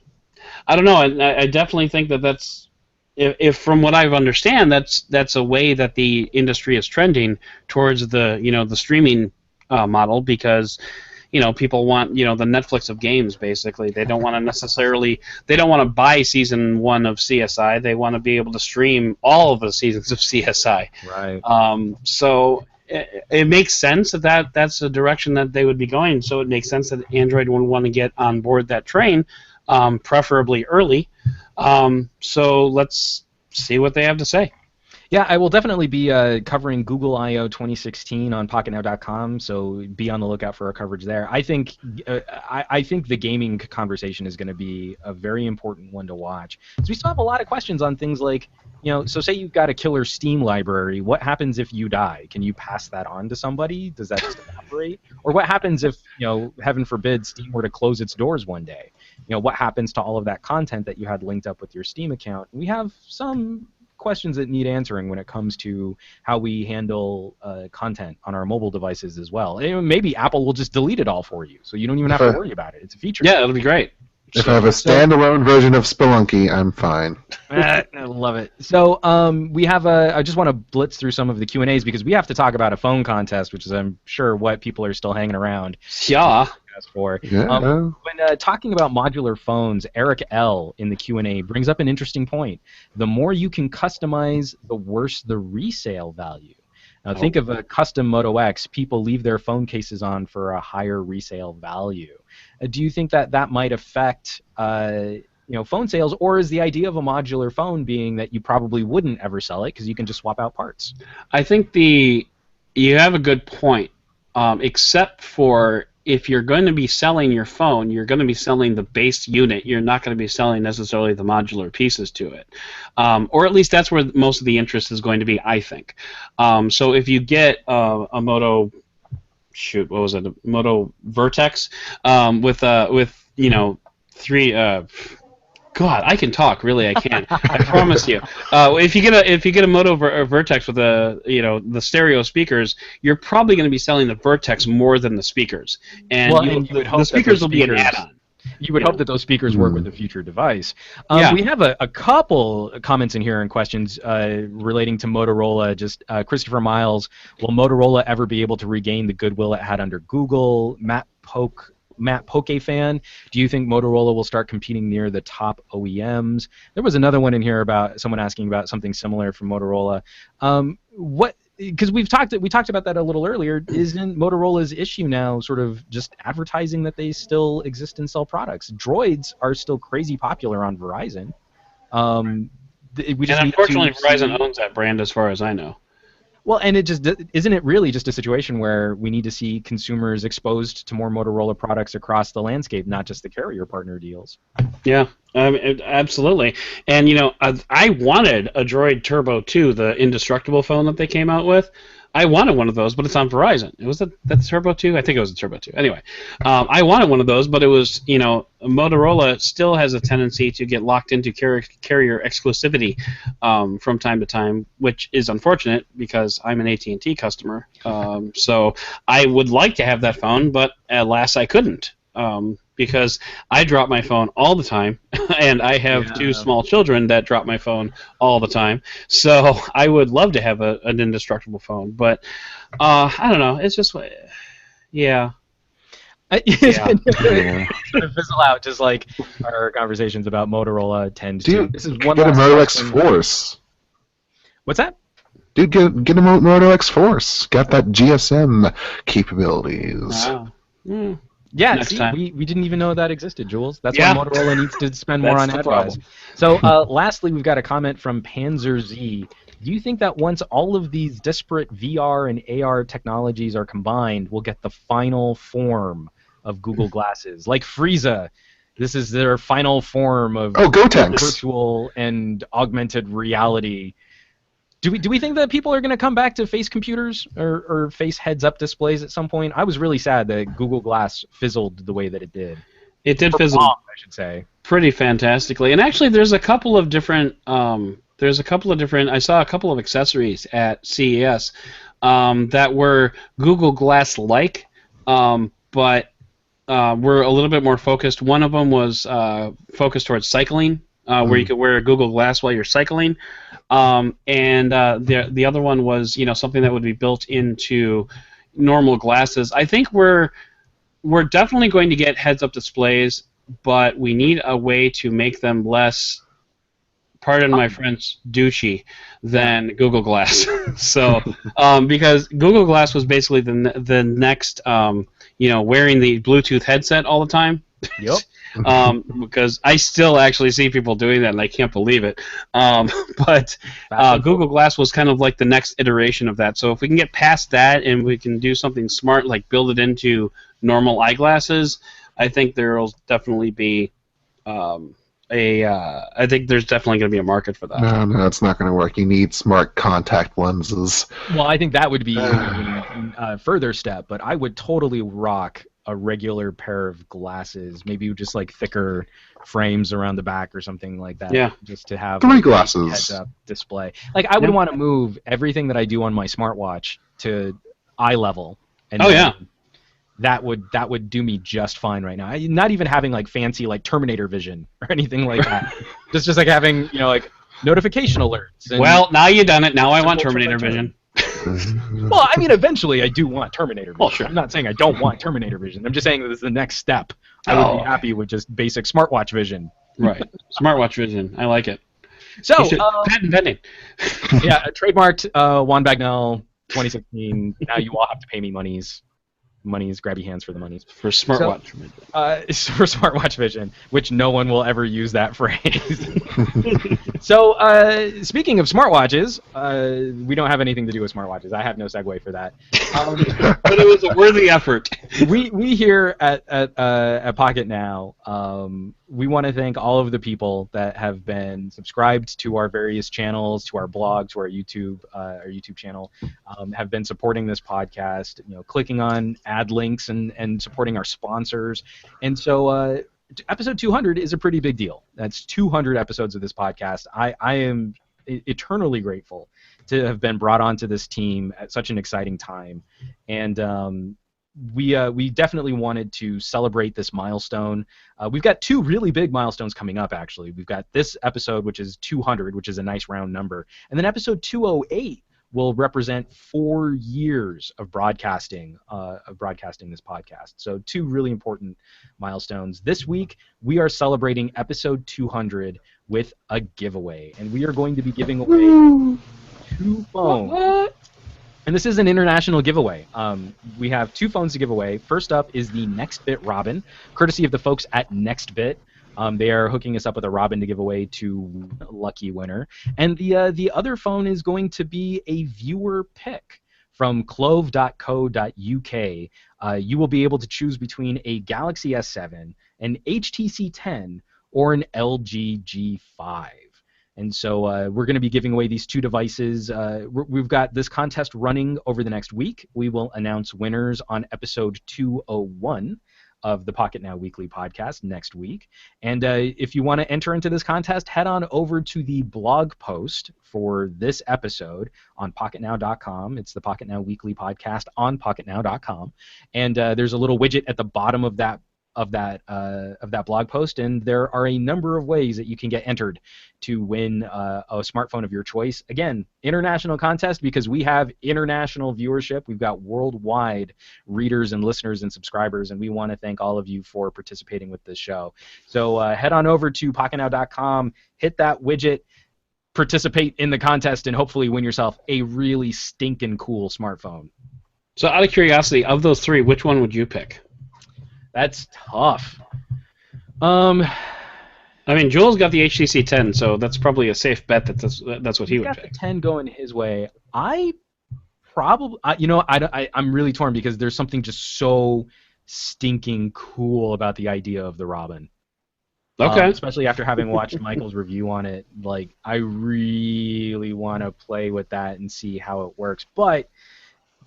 don't know. I definitely think that's if from what I understand, that's a way that the industry is trending towards the streaming model, because people want the Netflix of games. Basically, they don't want to buy season 1 of CSI. They want to be able to stream all of the seasons of CSI. Right. So it makes sense that's the direction that they would be going. So it makes sense that Android would want to get on board that train, preferably early. So let's see what they have to say. Yeah, I will definitely be covering Google I/O 2016 on Pocketnow.com, so be on the lookout for our coverage there. I think the gaming conversation is going to be a very important one to watch. So we still have a lot of questions on things like, so say you've got a killer Steam library. What happens if you die? Can you pass that on to somebody? Does that just evaporate? Or what happens if, heaven forbid, Steam were to close its doors one day? What happens to all of that content that you had linked up with your Steam account? We have some questions that need answering when it comes to how we handle content on our mobile devices as well. Maybe Apple will just delete it all for you, so you don't even have to worry about it. It's a feature. Yeah, it'll be great. If I have a standalone version of Spelunky, I'm fine. I love it. So we have I just want to blitz through some of the Q&As because we have to talk about a phone contest, which is, I'm sure, what people are still hanging around. Yeah. For. Yeah. When talking about modular phones, Eric L. in the Q&A brings up an interesting point. The more you can customize, the worse the resale value. Now, think of a custom Moto X. People leave their phone cases on for a higher resale value. Do you think that might affect phone sales, or is the idea of a modular phone being that you probably wouldn't ever sell it because you can just swap out parts? I think you have a good point, except for if you're going to be selling your phone, you're going to be selling the base unit. You're not going to be selling necessarily the modular pieces to it. Or at least that's where most of the interest is going to be, I think. So if you get a Moto, a Moto Vertex with three. God, I can talk. Really, I can. I promise you. If you get a Moto Vertex with the stereo speakers, you're probably going to be selling the Vertex more than the speakers, and you would hope the speakers will be an add-on. You would hope that those speakers work with the future device. We have a couple comments in here and questions relating to Motorola. Just Christopher Miles, will Motorola ever be able to regain the goodwill it had under Google? Matt Poke fan, do you think Motorola will start competing near the top OEMs? There was another one in here about someone asking about something similar from Motorola. Because we talked about that a little earlier. Isn't Motorola's issue now sort of just advertising that they still exist and sell products? Droids are still crazy popular on Verizon. And unfortunately, Verizon owns that brand, as far as I know. Well, and isn't it really just a situation where we need to see consumers exposed to more Motorola products across the landscape, not just the carrier partner deals? Yeah, absolutely. And I wanted a Droid Turbo 2, the indestructible phone that they came out with. I wanted one of those, but it's on Verizon. That's Turbo 2? I think it was a Turbo 2. Anyway, I wanted one of those, but it was, Motorola still has a tendency to get locked into carrier exclusivity from time to time, which is unfortunate because I'm an AT&T customer. So I would like to have that phone, but alas, I couldn't. because I drop my phone all the time, and I have two small children that drop my phone all the time. So I would love to have an indestructible phone, but I don't know. It's just, yeah. Sort of fizzle out, just like our conversations about Motorola tend to. This is one get a Moto X Force. What's that? Dude, get a Moto X Force. Got that GSM capabilities. Wow. Yeah, we didn't even know that existed, Jules. That's why Motorola needs to spend more on advertising. So, lastly, we've got a comment from Panzer Z. Do you think that once all of these disparate VR and AR technologies are combined, we'll get the final form of Google Glasses? Like Frieza, this is their final form of virtual and augmented reality. Do we think that people are going to come back to face computers or face heads-up displays at some point? I was really sad that Google Glass fizzled the way that it did. It did fizzle, I should say, pretty fantastically. And actually, there's a couple of different. I saw a couple of accessories at CES that were Google Glass-like, but were a little bit more focused. One of them was focused towards cycling, where you could wear a Google Glass while you're cycling. And the other one was, something that would be built into normal glasses. I think we're definitely going to get heads-up displays, but we need a way to make them less, pardon my French, douchey than Google Glass. So, because Google Glass was basically the next, wearing the Bluetooth headset all the time. Yep. Because I still actually see people doing that, and I can't believe it. But Google Glass was kind of like the next iteration of that. So if we can get past that and we can do something smart, like build it into normal eyeglasses, I think there'll definitely be I think there's definitely going to be a market for that. No, it's not going to work. You need smart contact lenses. Well, I think that would be a further step, but I would totally rock a regular pair of glasses, maybe just like thicker frames around the back or something like that. Yeah. Just to have three glasses heads-up display. Like I would want to move everything that I do on my smartwatch to eye level. And that would do me just fine right now. Not even having like fancy like Terminator vision or anything like that. just like having like notification alerts. And well, now you've done it. Now I want Terminator vision. Well, I mean, eventually I do want Terminator vision. Well, sure. I'm not saying I don't want Terminator vision. I'm just saying that this is the next step. I would be happy with just basic smartwatch vision. Right. Smartwatch vision. I like it. So, patent pending. Yeah, trademarked Juan Bagnell 2016. Now you all have to pay me monies, grab your hands for the monies. For smartwatch vision. For smartwatch vision, which no one will ever use that phrase. So, speaking of smartwatches, we don't have anything to do with smartwatches. I have no segue for that. But it was a worthy effort. We here at Pocketnow, we want to thank all of the people that have been subscribed to our various channels, to our blog, to our YouTube channel, have been supporting this podcast, clicking on ad links and supporting our sponsors. And so episode 200 is a pretty big deal. That's 200 episodes of this podcast. I am eternally grateful to have been brought onto this team at such an exciting time. And we definitely wanted to celebrate this milestone. We've got two really big milestones coming up, actually. We've got this episode, which is 200, which is a nice round number. And then episode 208 will represent 4 years of broadcasting this podcast. So two really important milestones. This week, we are celebrating episode 200 with a giveaway. And we are going to be giving away 2 phones. What? And this is an international giveaway. We have 2 phones to give away. First up is the NextBit Robin, courtesy of the folks at NextBit. They are hooking us up with a Robin to give away to lucky winner. And the other phone is going to be a viewer pick from clove.co.uk. You will be able to choose between a Galaxy S7, an HTC 10, or an LG G5. And so we're going to be giving away these 2 devices. We've got this contest running over the next week. We will announce winners on episode 201 of the Pocketnow Weekly podcast next week. And if you want to enter into this contest, head on over to the blog post for this episode on Pocketnow.com. It's the Pocketnow Weekly podcast on Pocketnow.com. And there's a little widget at the bottom of that of that blog post, and there are a number of ways that you can get entered to win a smartphone of your choice. Again, international contest because we have international viewership. We've got worldwide readers and listeners and subscribers, and we want to thank all of you for participating with this show. So head on over to pocketnow.com, hit that widget, participate in the contest, and hopefully win yourself a really stinking cool smartphone. So out of curiosity, of those three, which one would you pick? That's tough. I mean, Jules got the HTC 10, so that's probably a safe bet that that's what he would got pick. The 10 going his way. I probably, I'm really torn because there's something just so stinking cool about the idea of the Robin. Okay. Especially after having watched Michael's review on it, like I really want to play with that and see how it works. But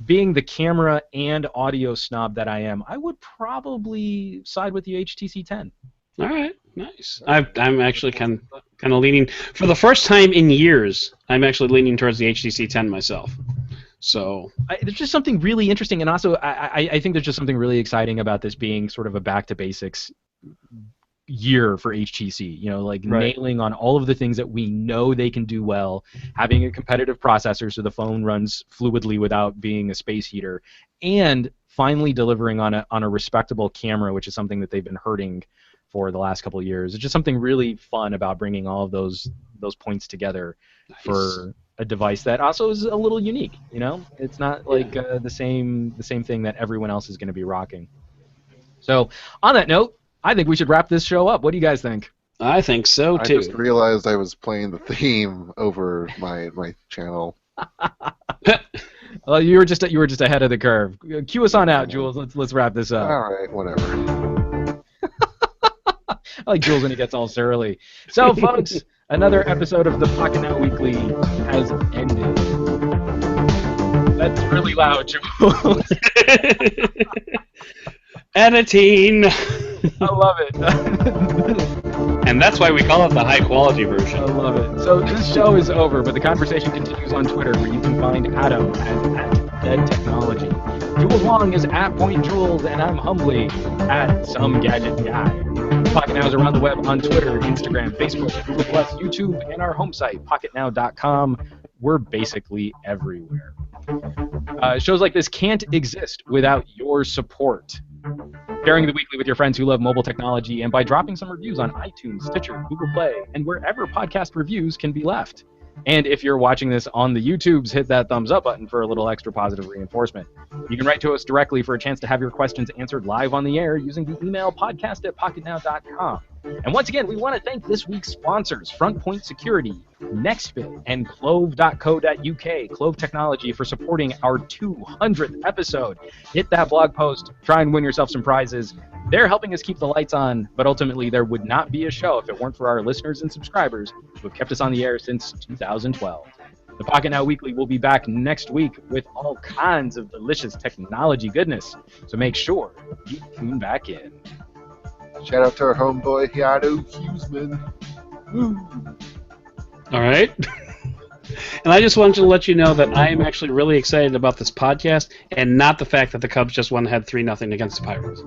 being the camera and audio snob that I am, I would probably side with the HTC 10. All right, nice. I'm actually kind of leaning, for the first time in years, I'm actually leaning towards the HTC 10 myself. So there's just something really interesting, and also I think there's just something really exciting about this being sort of a back to basics year for HTC, right. Nailing on all of the things that we know they can do well, having a competitive processor so the phone runs fluidly without being a space heater, and finally delivering on a respectable camera, which is something that they've been hurting for the last couple of years. It's just something really fun about bringing all of those points together. Nice. For a device that also is a little unique. It's not like the same thing that everyone else is going to be rocking. So on that note, I think we should wrap this show up. What do you guys think? I think so too. I just realized I was playing the theme over my channel. Well, you were just ahead of the curve. Cue us on out, Jules. Let's wrap this up. All right, whatever. I like Jules when he gets all surly. So, folks, another episode of the Pocketnow Weekly has ended. That's really loud, Jules. Editing. I love it. And that's why we call it the high-quality version. I love it. So this show is over, but the conversation continues on Twitter, where you can find Adam at Dead Technology. Jules Wang is at Point Jules, and I'm humbly at Some Gadget Guy. Pocketnow is around the web on Twitter, Instagram, Facebook, Google+, YouTube, and our home site, pocketnow.com. We're basically everywhere. Shows like this can't exist without your support. Sharing the weekly with your friends who love mobile technology, and by dropping some reviews on iTunes, Stitcher, Google Play, and wherever podcast reviews can be left. And if you're watching this on the YouTubes, hit that thumbs up button for a little extra positive reinforcement. You can write to us directly for a chance to have your questions answered live on the air using the email podcast@pocketnow.com. And once again, we want to thank this week's sponsors, Frontpoint Security, NextFit, and Clove.co.uk, Clove Technology, for supporting our 200th episode. Hit that blog post, try and win yourself some prizes. They're helping us keep the lights on, but ultimately there would not be a show if it weren't for our listeners and subscribers who have kept us on the air since 2012. The Pocketnow Weekly will be back next week with all kinds of delicious technology goodness, so make sure you tune back in. Shout out to our homeboy, Yadu Huseman. All right. And I just wanted to let you know that I am actually really excited about this podcast, and not the fact that the Cubs just won ahead 3-0 against the Pirates.